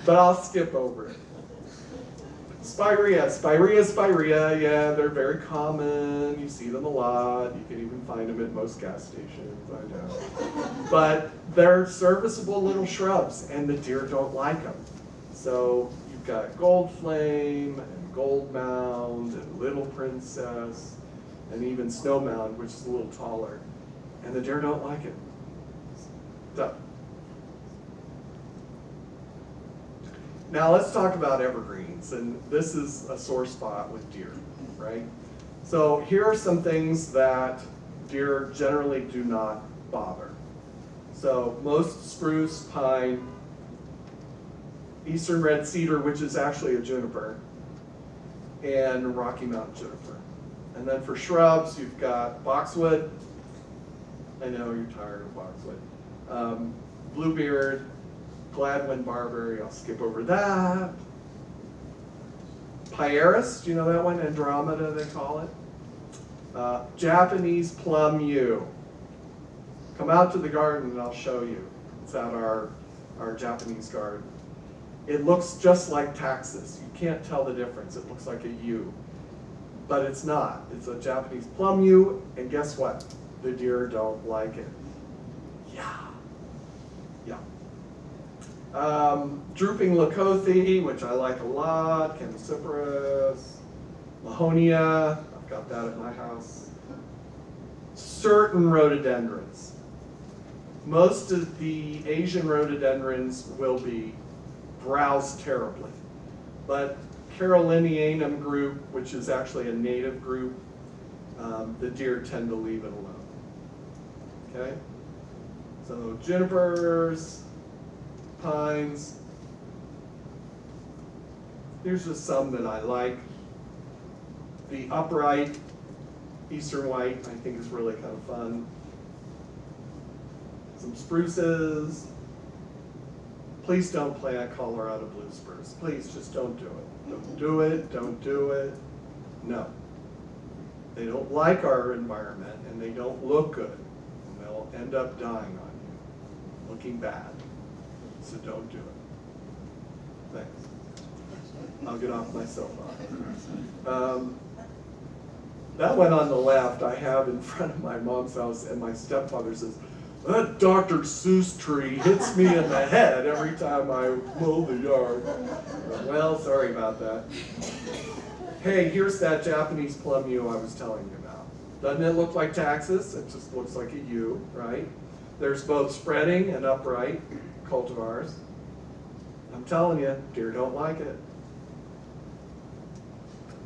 But I'll skip over it. Spirea, yeah, they're very common. You see them a lot. You can even find them at most gas stations, I know. But they're serviceable little shrubs, and the deer don't like them. So you've got gold flame, and gold mound, and little princess, and even snow mound, which is a little taller. And the deer don't like it. So, now let's talk about evergreens, and this is a sore spot with deer, right? So here are some things that deer generally do not bother. So most spruce, pine, eastern red cedar, which is actually a juniper, and Rocky Mountain juniper. And then for shrubs, you've got boxwood. I know you're tired of boxwood. Bluebeard, Gladwin barberry, I'll skip over that. Pieris, do you know that one? Andromeda, they call it. Japanese plum yew. Come out to the garden and I'll show you. It's at our Japanese garden. It looks just like Taxus. You can't tell the difference. It looks like a yew. But it's not. It's a Japanese plum yew, and guess what? The deer don't like it. Yeah. Drooping Lakothi, which I like a lot, Chamaecyparis, Mahonia, I've got that at my house. Certain rhododendrons. Most of the Asian rhododendrons will be browse terribly, but Carolinianum group, which is actually a native group, the deer tend to leave it alone. Okay? So junipers, pines. Here's just some that I like. The upright eastern white, I think, is really kind of fun. Some spruces. Please don't plant Colorado blue spruce. Please just don't do it. Don't do it, don't do it. No. They don't like our environment, and they don't look good. And they'll end up dying on you, looking bad. So don't do it. Thanks. I'll get off my soapbox. That one on the left I have in front of my mom's house, and my stepfather says, "That Dr. Seuss tree hits me in the head every time I mow the yard." Well, sorry about that. Hey, here's that Japanese plum yew I was telling you about. Doesn't it look like Taxus? It just looks like a yew, right? There's both spreading and upright cultivars. I'm telling you, deer don't like it.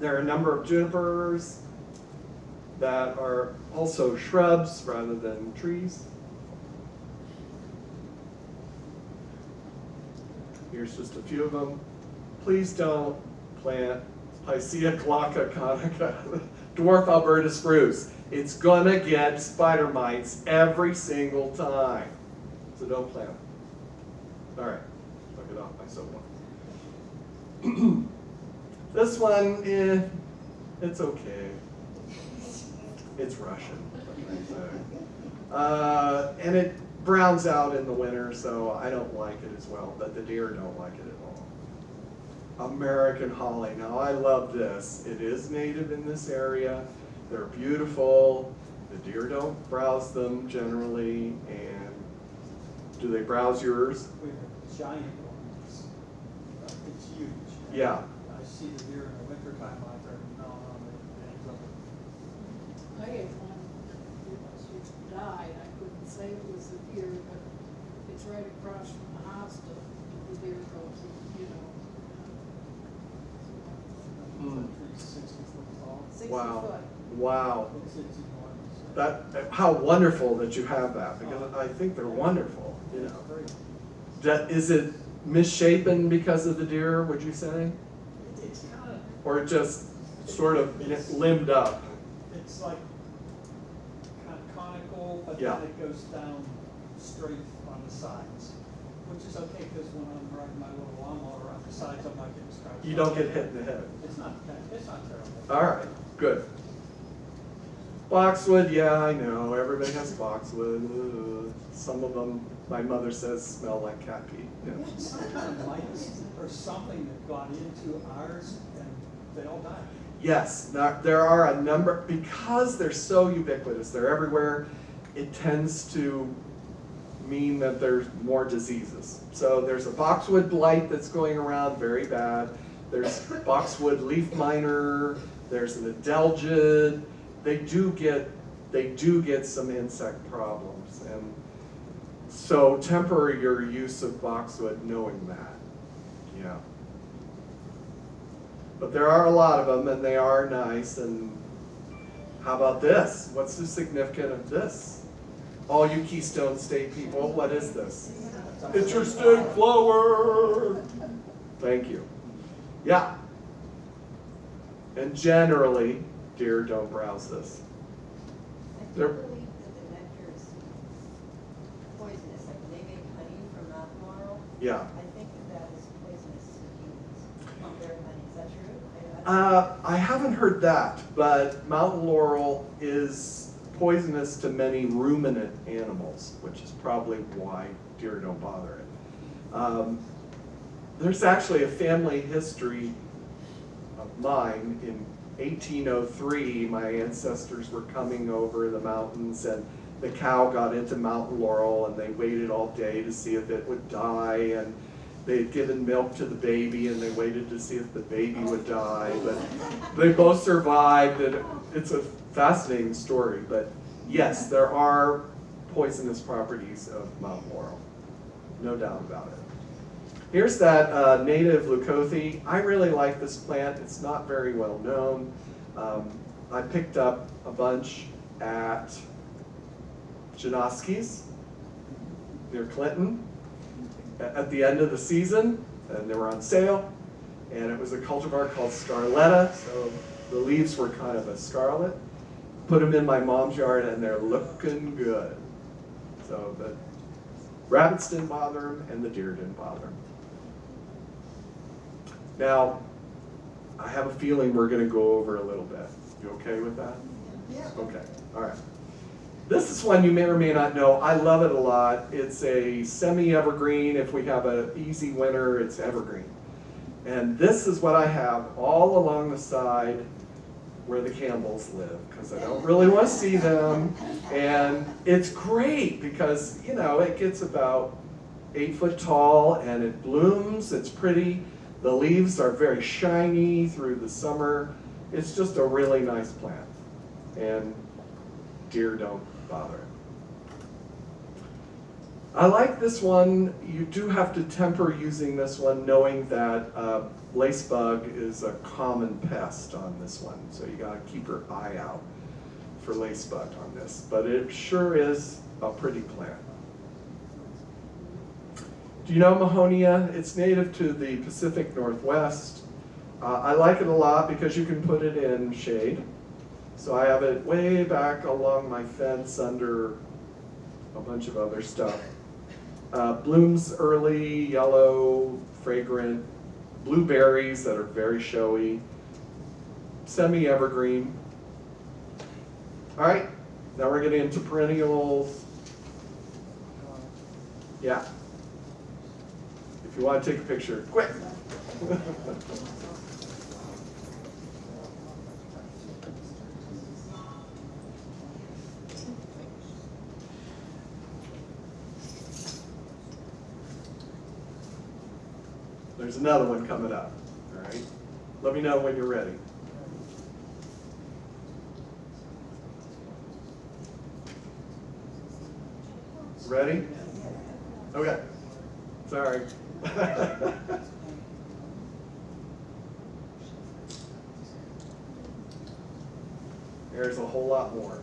There are a number of junipers that are also shrubs rather than trees. Here's just a few of them. Please don't plant Picea glauca conica, dwarf Alberta spruce. It's gonna get spider mites every single time. So don't plant it. All right, I'll get off my soapbox. This one, it's okay. It's Russian. And it browns out in the winter, so I don't like it as well, but the deer don't like it at all. American holly. Now I love this. It is native in this area. They're beautiful. The deer don't browse them generally. And do they browse yours? We have giant ones. It's huge. Yeah. I see the deer in the wintertime out there, no, the ends of it. I had one, she died, I couldn't say it was a deer, but it's right across from the hospital, the deer goes, you know. Mm. That tree's 60 foot tall. 60 Wow. foot. Wow. It's enormous. How wonderful that you have that, because I think they're wonderful, you It's know. great. Is it misshapen because of the deer, would you say? It's kind of, Or just sort of limbed up? it's like kind of conical, but Yeah. then it goes down straight on the sides, which is okay, because when I'm riding my little lawnmower around the sides, I'm not getting scratched. You don't get hit in the head. It's not terrible. All right, good. Boxwood, yeah, I know, everybody has boxwood. Ugh. Some of them, my mother says, smell like cat pee. Yeah. Some kind of mites or something that got into ours and they all died. Yes, now, there are a number, because they're so ubiquitous, they're everywhere, it tends to mean that there's more diseases. So there's a boxwood blight that's going around, very bad. There's boxwood leaf miner, there's an adelgid. They do get some insect problems, and so temper your use of boxwood knowing that, yeah. But there are a lot of them, and they are nice. And how about this? What's the significance of this? All you Keystone State people, what is this? It's your state flower. Thank you. Yeah. And generally, deer don't browse this. I do They're- believe that the nectar is poisonous, like when they make honey from mountain laurel, Yeah. I think that is poisonous to humans, their honey, is that true? I haven't heard that, but mountain laurel is poisonous to many ruminant animals, which is probably why deer don't bother it. There's actually a family history of mine. In 1803, my ancestors were coming over the mountains, and the cow got into mountain laurel, and they waited all day to see if it would die, and they had given milk to the baby, and they waited to see if the baby would die, but they both survived, and it's a fascinating story. But yes, there are poisonous properties of mountain laurel, no doubt about it. Here's that native leucothe. I really like this plant. It's not very well known. I picked up a bunch at Janoski's near Clinton at the end of the season, and they were on sale. And it was a cultivar called Scarletta, so the leaves were kind of a scarlet. Put them in my mom's yard, and they're looking good. So the rabbits didn't bother them, and the deer didn't bother them. Now, I have a feeling we're going to go over a little bit. You okay with that? Yeah. Okay, all right. This is one you may or may not know. I love it a lot. It's a semi-evergreen. If we have an easy winter, it's evergreen. And this is what I have all along the side where the Campbells live, because I don't really want to see them. And it's great because, you know, it gets about 8 foot tall and it blooms. It's pretty. The leaves are very shiny through the summer. It's just a really nice plant. And deer don't bother it. I like this one. You do have to temper using this one, knowing that lacebug is a common pest on this one. So you gotta keep your eye out for lacebug on this. But it sure is a pretty plant. Do you know Mahonia? It's native to the Pacific Northwest. I like it a lot because you can put it in shade. So I have it way back along my fence under a bunch of other stuff. Blooms early, yellow, fragrant, blueberries that are very showy, semi-evergreen. All right, now we're getting into perennials. Yeah. If you want to take a picture, quick. There's another one coming up, all right? Let me know when you're ready. Ready? Okay. Sorry. There's a whole lot more.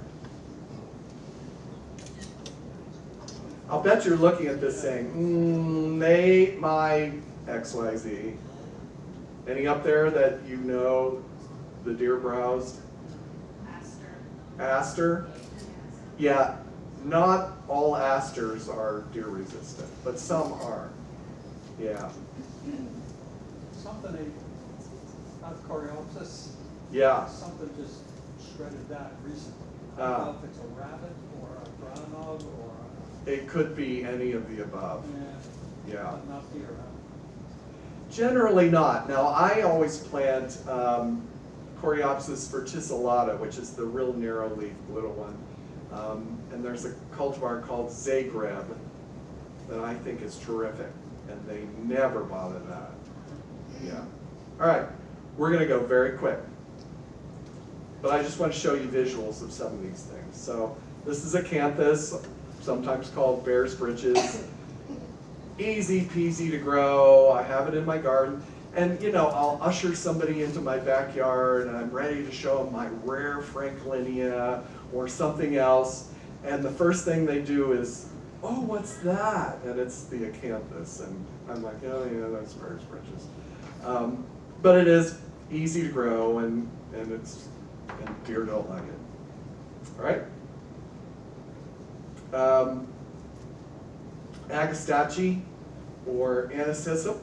I'll bet you're looking at this saying, Nate, my XYZ. Any up there that you know the deer browsed? Aster? Yeah, not all asters are deer resistant, but some are. Yeah. Something, not Coreopsis, Yeah. something just shredded that recently. I don't know if it's a rabbit or a groundhog or It could be any of the above. Yeah. but not deer. Generally not. Now, I always plant Coreopsis verticillata, which is the real narrow-leaf little one. And there's a cultivar called Zagreb that I think is terrific, and they never bother that. Yeah. All right, we're going to go very quick. But I just want to show you visuals of some of these things. So this is acanthus, sometimes called bear's britches. Easy peasy to grow. I have it in my garden. And you know, I'll usher somebody into my backyard and I'm ready to show them my rare Franklinia or something else. And the first thing they do is, oh, what's that? And it's the acanthus. And I'm like, oh yeah, that's bear's britches. But it is easy to grow and deer don't like it. All right? Agastache or Anacisum,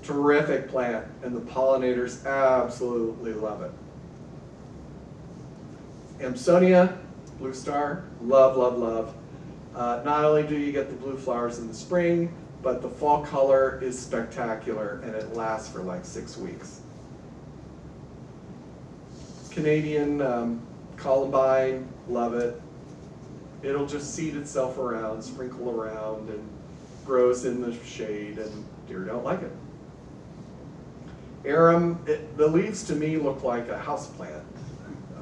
terrific plant, and the pollinators absolutely love it. Amsonia, blue star, love, love, love. Not only do you get the blue flowers in the spring, but the fall color is spectacular and it lasts for like 6 weeks. Canadian columbine, love it. It'll just seed itself around, sprinkle around, and grows in the shade, and deer don't like it. Arum, the leaves to me look like a house plant.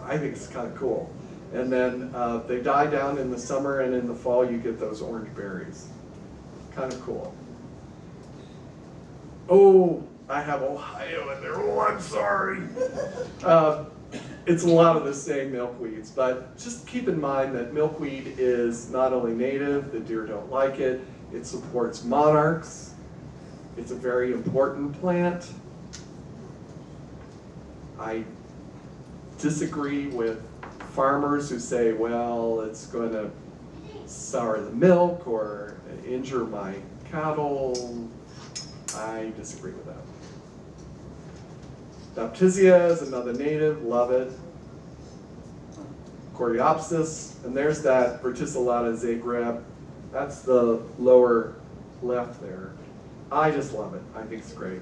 I think it's kind of cool. And then they die down in the summer, and in the fall you get those orange berries. Kind of cool. Oh, I have Ohio in there. Oh, I'm sorry. It's a lot of the same milkweeds, but just keep in mind that milkweed is not only native, the deer don't like it, it supports monarchs. It's a very important plant. I disagree with farmers who say, well, it's going to sour the milk or injure my cattle. I disagree with that. Baptisia is another native, love it. Coreopsis, and there's that verticillata Zagreb. That's the lower left there. I just love it. I think it's great.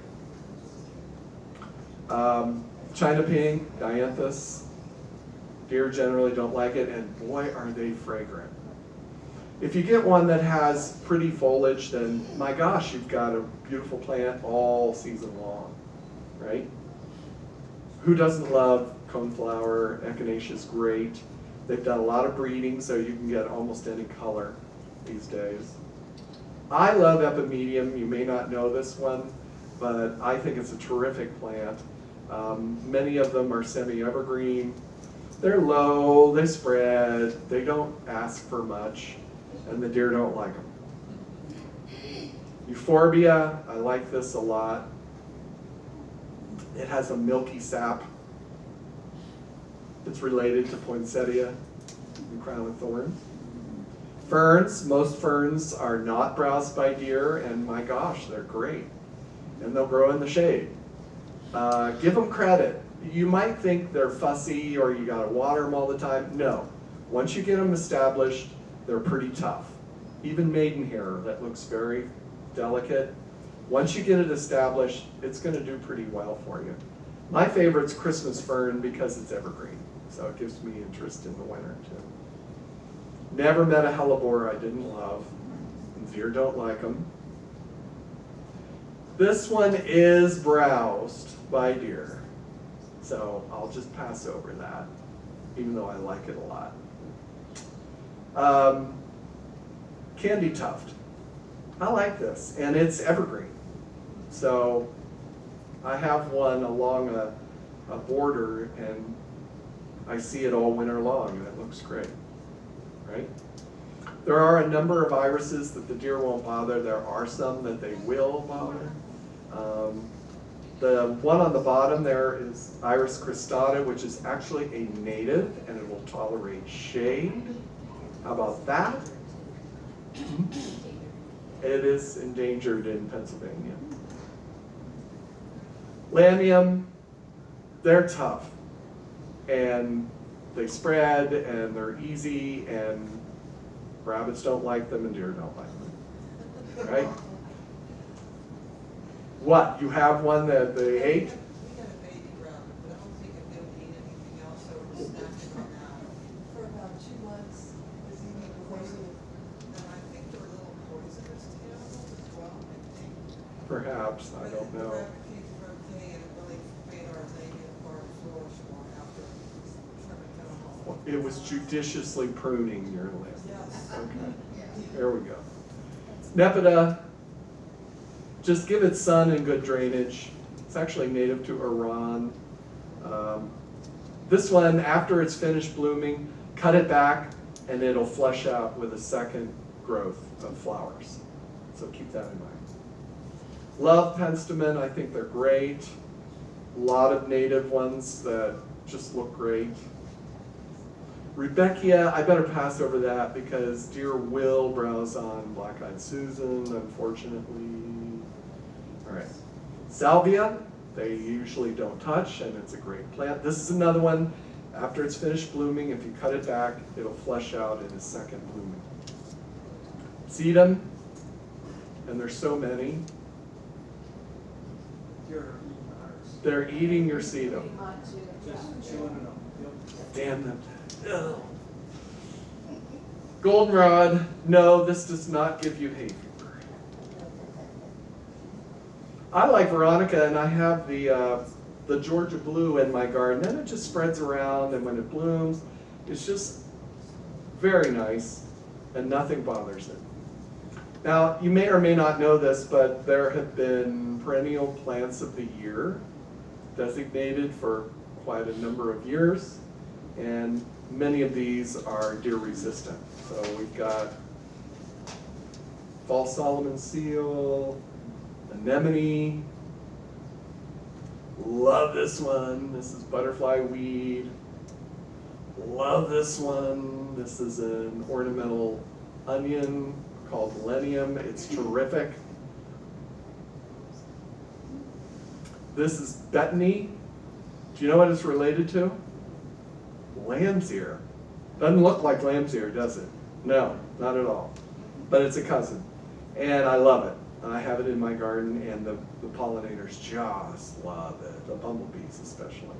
China pink, dianthus. Deer generally don't like it, and boy, are they fragrant. If you get one that has pretty foliage, then my gosh, you've got a beautiful plant all season long, right? Who doesn't love coneflower? Echinacea is great. They've done a lot of breeding, so you can get almost any color these days. I love epimedium. You may not know this one, but I think it's a terrific plant. Many of them are semi-evergreen. They're low, they spread, they don't ask for much, and the deer don't like them. Euphorbia, I like this a lot. It has a milky sap. It's related to poinsettia and crown of thorns. Ferns, most ferns are not browsed by deer, and my gosh, they're great. And they'll grow in the shade. Give them credit. You might think they're fussy or you gotta water them all the time. No. Once you get them established, they're pretty tough. Even maidenhair, that looks very delicate. Once you get it established, it's gonna do pretty well for you. My favorite's Christmas fern because it's evergreen, so it gives me interest in the winter too. Never met a hellebore I didn't love. Deer don't like them. This one is browsed by deer, so I'll just pass over that, even though I like it a lot. Candy tuft. I like this, and it's evergreen. So I have one along a border, and I see it all winter long, and it looks great, right? There are a number of irises that the deer won't bother. There are some that they will bother. The one on the bottom there is Iris cristata, which is actually a native, and it will tolerate shade. How about that? It is endangered in Pennsylvania. Lamium, they're tough, and they spread, and they're easy, and rabbits don't like them, and deer don't like them, right? What, you have one that they ate? We got a baby rabbit, but I don't think it will eat anything else, so we're snacking on that. For about 2 months, was he poisoned? And I think they're a little poisonous to animals as well, I think. Perhaps, I don't But know. the rabbit came from okay, and it really made our labia part flourish more after trimming down all. It was judiciously pruning your limb. Yes. Okay, there we go. Nepeta, just give it sun and good drainage. It's actually native to Iran. This one, after it's finished blooming, cut it back and it'll flesh out with a second growth of flowers. So keep that in mind. Love penstemon, I think they're great. A lot of native ones that just look great. Rudbeckia, I better pass over that because deer will browse on black-eyed Susan, unfortunately. All right. Salvia, they usually don't touch, and it's a great plant. This is another one. After it's finished blooming, if you cut it back, it'll flesh out in a second blooming. Sedum, and there's so many. You're eating ours. They're eating your sedum. Just chewing it up. Yep. Damn them. Ugh. Goldenrod, no, this does not give you hay fever. I like Veronica, and I have the Georgia blue in my garden, and it just spreads around, and when it blooms, it's just very nice, and nothing bothers it. Now, you may or may not know this, but there have been perennial plants of the year designated for quite a number of years, and many of these are deer resistant. So we've got false Solomon seal, anemone. Love this one. This is butterfly weed. Love this one. This is an ornamental onion called Millennium. It's terrific. This is betony. Do you know what it's related to? Lamb's ear. Doesn't look like lamb's ear, does it? No, not at all. But it's a cousin. And I love it. I have it in my garden, and the pollinators just love it, the bumblebees especially.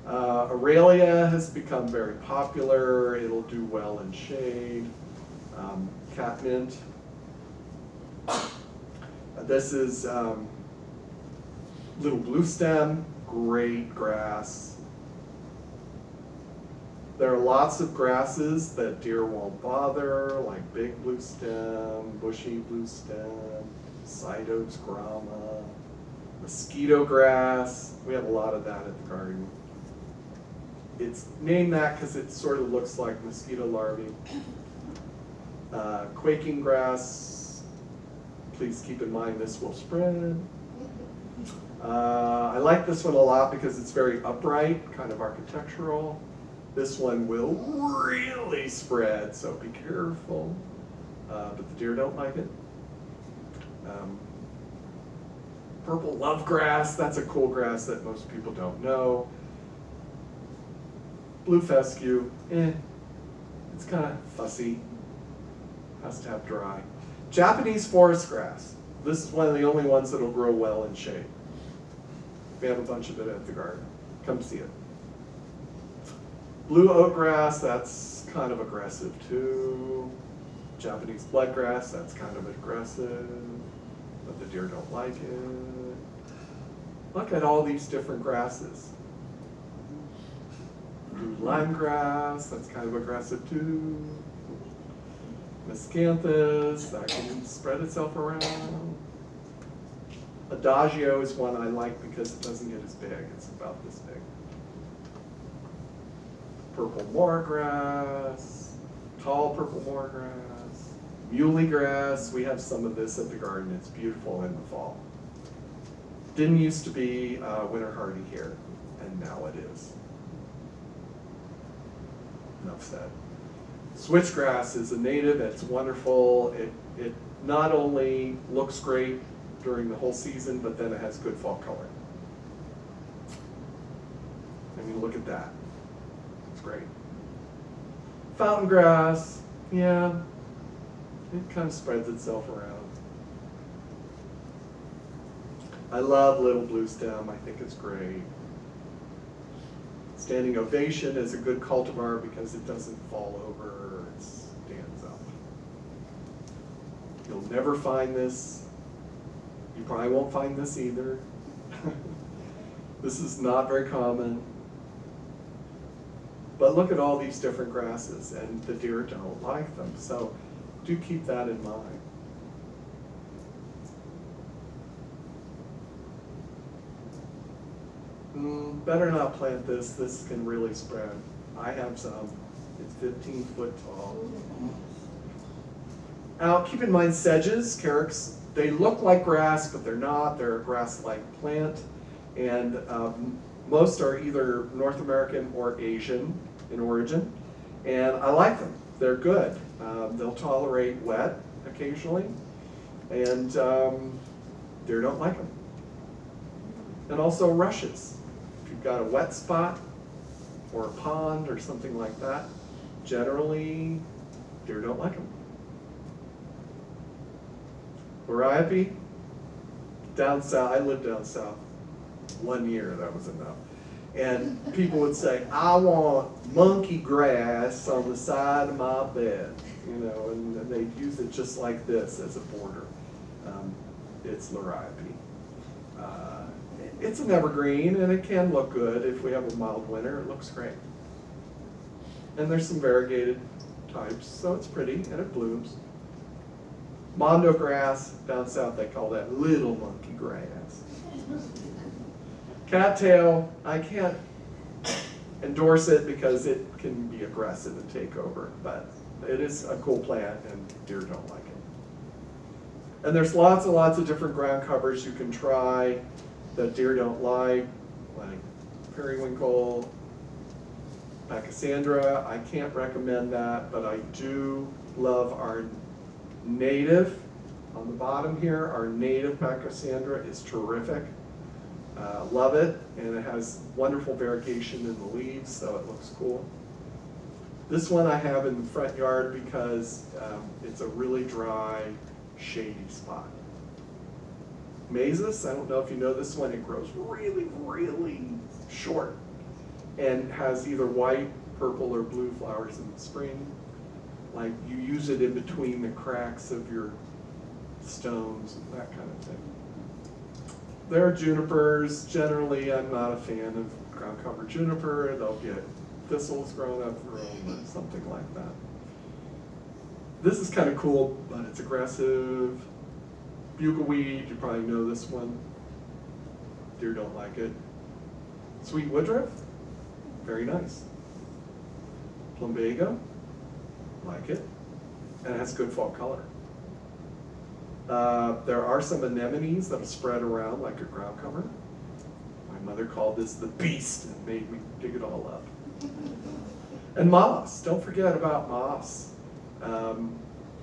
Aurelia has become very popular. It'll do well in shade. Catmint. This is little blue stem, great grass. There are lots of grasses that deer won't bother, like big blue stem, bushy blue stem, Cytodes grama, mosquito grass. We have a lot of that at the garden. It's named that because it sort of looks like mosquito larvae. Quaking grass, please keep in mind this will spread. I like this one a lot because it's very upright, kind of architectural. This one will really spread, so be careful. But the deer don't like it. Purple love grass, that's a cool grass that most people don't know. Blue fescue, it's kind of fussy. Has to have dry. Japanese forest grass. This is one of the only ones that'll grow well in shade. We have a bunch of it at the garden. Come see it. Blue oat grass, that's kind of aggressive too. Japanese bloodgrass, that's kind of aggressive, but the deer don't like it. Look at all these different grasses. Blue lime grass, that's kind of aggressive too. Miscanthus, that can spread itself around. Adagio is one I like because it doesn't get as big, it's about this big. Purple moorgrass, tall purple moorgrass, muley grass. We have some of this at the garden. It's beautiful in the fall. Didn't used to be winter hardy here, and now it is. Enough said. Switchgrass is a native. It's wonderful. It not only looks great during the whole season, but then it has good fall color. I mean, look at that. It's great. Fountain grass, yeah, it kind of spreads itself around. I love little blue stem. I think it's great. Standing ovation is a good cultivar because it doesn't fall over, it stands up. You'll never find this. You probably won't find this either. This is not very common. But look at all these different grasses, and the deer don't like them, so do keep that in mind. Better not plant this. This can really spread. I have some. It's 15 foot tall. Now, keep in mind sedges, carex, they look like grass, but they're not. They're a grass-like plant. And most are either North American or Asian in origin. And I like them. They're good. They'll tolerate wet occasionally. And deer don't like them. And also rushes. If you've got a wet spot or a pond or something like that, generally deer don't like them. Variety, down south, I lived down south 1 year, that was enough. And people would say, I want monkey grass on the side of my bed, you know, and they'd use it just like this as a border. It's liriape. It's an evergreen and it can look good. If we have a mild winter, it looks great. And there's some variegated types, so it's pretty and it blooms. Mondo grass, down south they call that little monkey grass. Cattail, I can't endorse it because it can be aggressive and take over, but it is a cool plant and deer don't like it. And there's lots and lots of different ground covers you can try that deer don't like periwinkle, pachysandra. I can't recommend that, but I do love our native, on the bottom here, our native pachysandra is terrific. Love it, and it has wonderful variegation in the leaves, so it looks cool. This one I have in the front yard because it's a really dry, shady spot. Mazes, I don't know if you know this one, it grows really, really short and has either white, purple, or blue flowers in the spring. Like you use it in between the cracks of your stones and that kind of thing. There are junipers. Generally, I'm not a fan of ground cover juniper. They'll get thistles growing up through them or something like that. This is kind of cool, but it's aggressive. Bugleweed, you probably know this one. Deer don't like it. Sweet woodruff, very nice. Plumbago, like it, and it has good fall color. There are some anemones that will spread around like a ground cover. My mother called this the beast and made me dig it all up. And moss, don't forget about moss.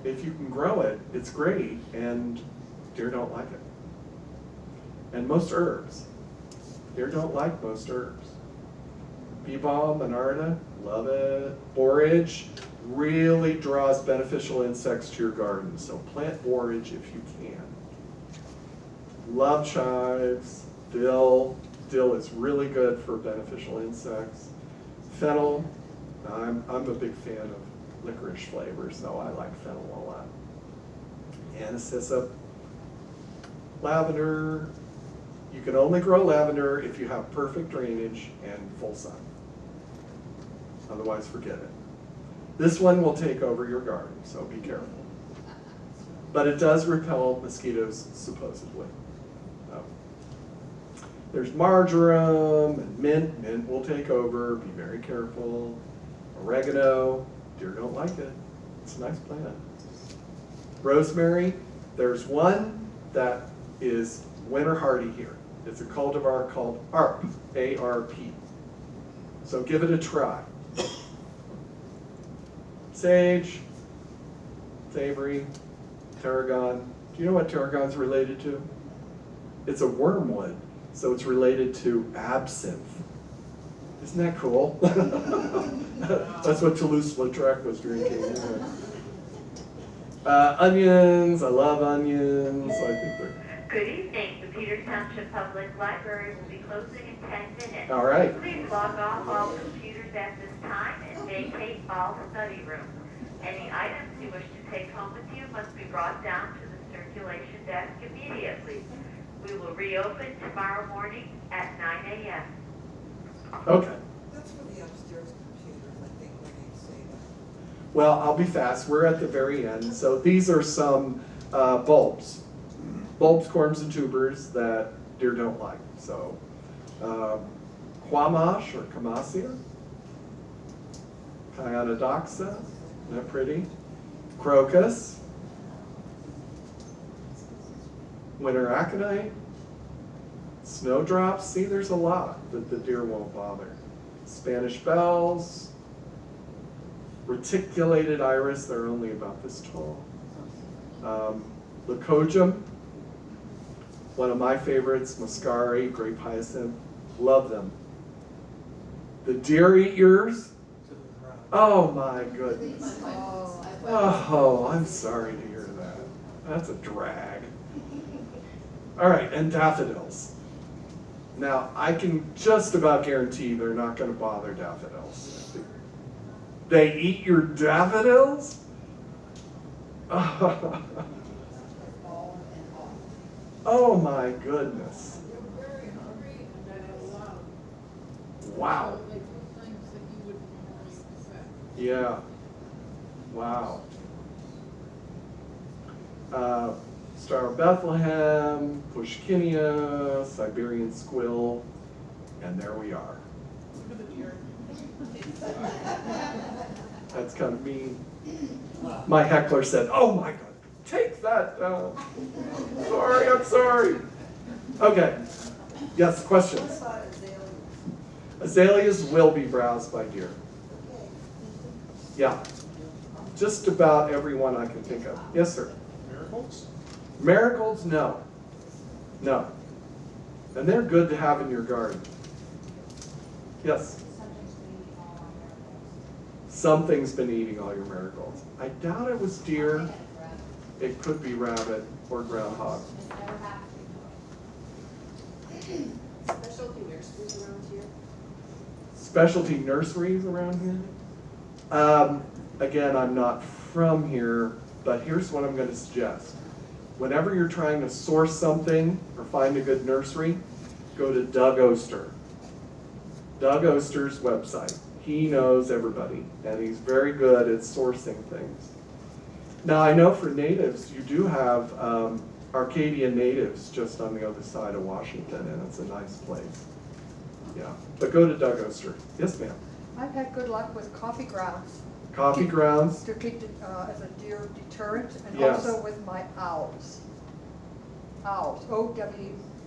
If you can grow it, it's great, and deer don't like it. And most herbs. Deer don't like most herbs. Bee balm, monarda, love it. Borage really draws beneficial insects to your garden, so plant borage if you can. Love chives, dill. Dill is really good for beneficial insects. Fennel, I'm a big fan of licorice flavors, so I like fennel a lot. Anacisip, lavender. You can only grow lavender if you have perfect drainage and full sun. Otherwise, forget it. This one will take over your garden, so be careful. But it does repel mosquitoes, supposedly. There's marjoram and mint. Mint will take over. Be very careful. Oregano. Deer don't like it. It's a nice plant. Rosemary. There's one that is winter hardy here. It's a cultivar called ARP. A-R-P. So give it a try. Sage. Savory. Tarragon. Do you know what tarragon's related to? It's a wormwood. So it's related to absinthe. Isn't that cool? That's what Toulouse-Lautrec was drinking. Onions, I love onions. I think they're... Good evening. The Peters Township Public Library will be closing in 10 minutes. All right. Please log off all computers at this time and vacate all study rooms. Any items you wish to take home with you must be brought down to the circulation desk immediately. We will reopen tomorrow morning at 9 a.m. Okay. That's for the upstairs computers, I think we need to say that. Well, I'll be fast. We're at the very end. So these are some bulbs. Bulbs, corms, and tubers that deer don't like. So Quamash or Camasia, Kyandodoxa, isn't that pretty? Crocus, winter aconite, snowdrops. See, there's a lot that the deer won't bother. Spanish bells, reticulated iris, they're only about this tall. Leucojum, one of my favorites, muscari, grape hyacinth, love them. The deer eat yours? Oh my goodness. Oh, I'm sorry to hear that. That's a drag. All right, and daffodils. Now, I can just about guarantee they're not going to bother daffodils. They eat your daffodils? Oh my goodness. They're very hungry and they love. Wow. So they do things that you wouldn't normally expect. Yeah. Wow. Star of Bethlehem, Pushkinia, Siberian squill, and there we are. Look at the deer. That's kind of mean. My heckler said, "Oh my God, take that down." Sorry, I'm sorry. Okay. Yes, questions? What about azaleas? Azaleas will be browsed by deer. Okay. Yeah. Just about everyone I can think of. Yes, sir. Marigolds? Marigolds, no. No. And they're good to have in your garden. Yes? Something's been eating all your marigolds. I doubt it was deer. It could be rabbit or groundhog. Specialty nurseries around here? Specialty nurseries around here? Again, I'm not from here, but here's what I'm going to suggest. Whenever you're trying to source something or find a good nursery, go to Doug Oster. Doug Oster's website. He knows everybody, and he's very good at sourcing things. Now, I know for natives, you do have Arcadian natives just on the other side of Washington, and it's a nice place. Yeah, but go to Doug Oster. Yes, ma'am. I've had good luck with coffee grounds Coffee grounds. to keep it as a deer deterrent, and Yes. also with my owls. Owls,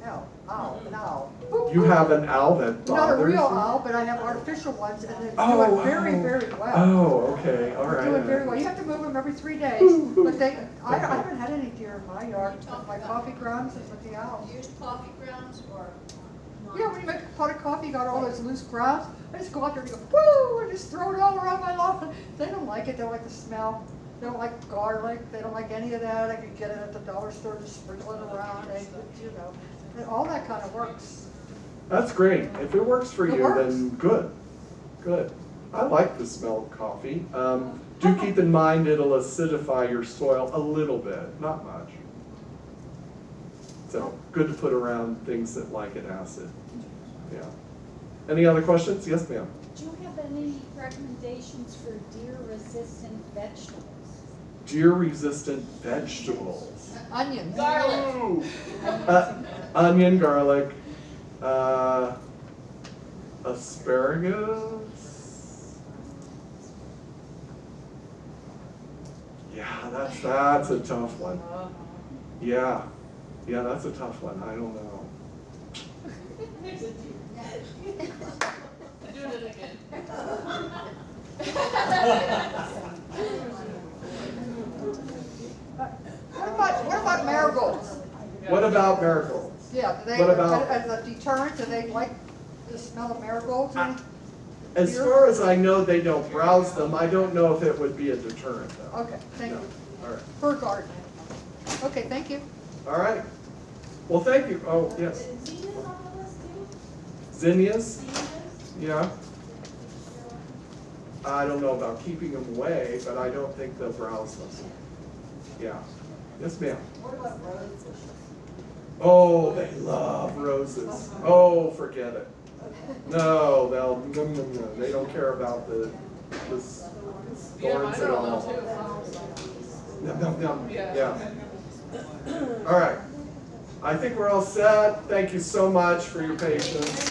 an owl. You have an owl that Not a bothers real you? owl, but I have artificial ones, and they're Oh, doing very, oh. very well. Oh, okay, all They're right. doing very well. You have to move them every 3 days, but I haven't had any deer in my yard. My coffee grounds is with the owls. Used coffee grounds or? Yeah, when you make a pot of coffee, you got all those loose grounds, I just go out there and go, woo, and just throw it all around my lawn. They don't like it, they don't like the smell, they don't like garlic, they don't like any of that. I could get it at the dollar store, just sprinkle it around, and all that kind of works. That's great. If it works for It you, works. then good, good. I like the smell of coffee. Do keep in mind it'll acidify your soil a little bit, not much. So, good to put around things that like it acid. Yeah. Any other questions? Yes, ma'am. Do you have any recommendations for deer-resistant vegetables? Deer-resistant vegetables. Onions. Garlic. Onion, garlic, asparagus. Yeah, that's a tough one. Yeah, that's a tough one. I don't know. Doing it again. What about marigolds? What about marigolds? Yeah, do they, What about- as a deterrent, do they like the smell of marigolds? As far as I know, they don't browse them. I don't know if it would be a deterrent though. Okay, thank No. you. All right. For gardening. Okay, thank you. All right. Well, thank you. Oh, yes. Zinnias on the list too? Zinnias? Zinnias? Yeah. I don't know about keeping them away, but I don't think they'll browse them. Yeah. Yes, ma'am. What about roses? Oh, they love roses. Oh, forget it. No, they don't care about the Yeah, thorns I at don't all. know too. Yeah. All right. I think we're all set. Thank you so much for your patience.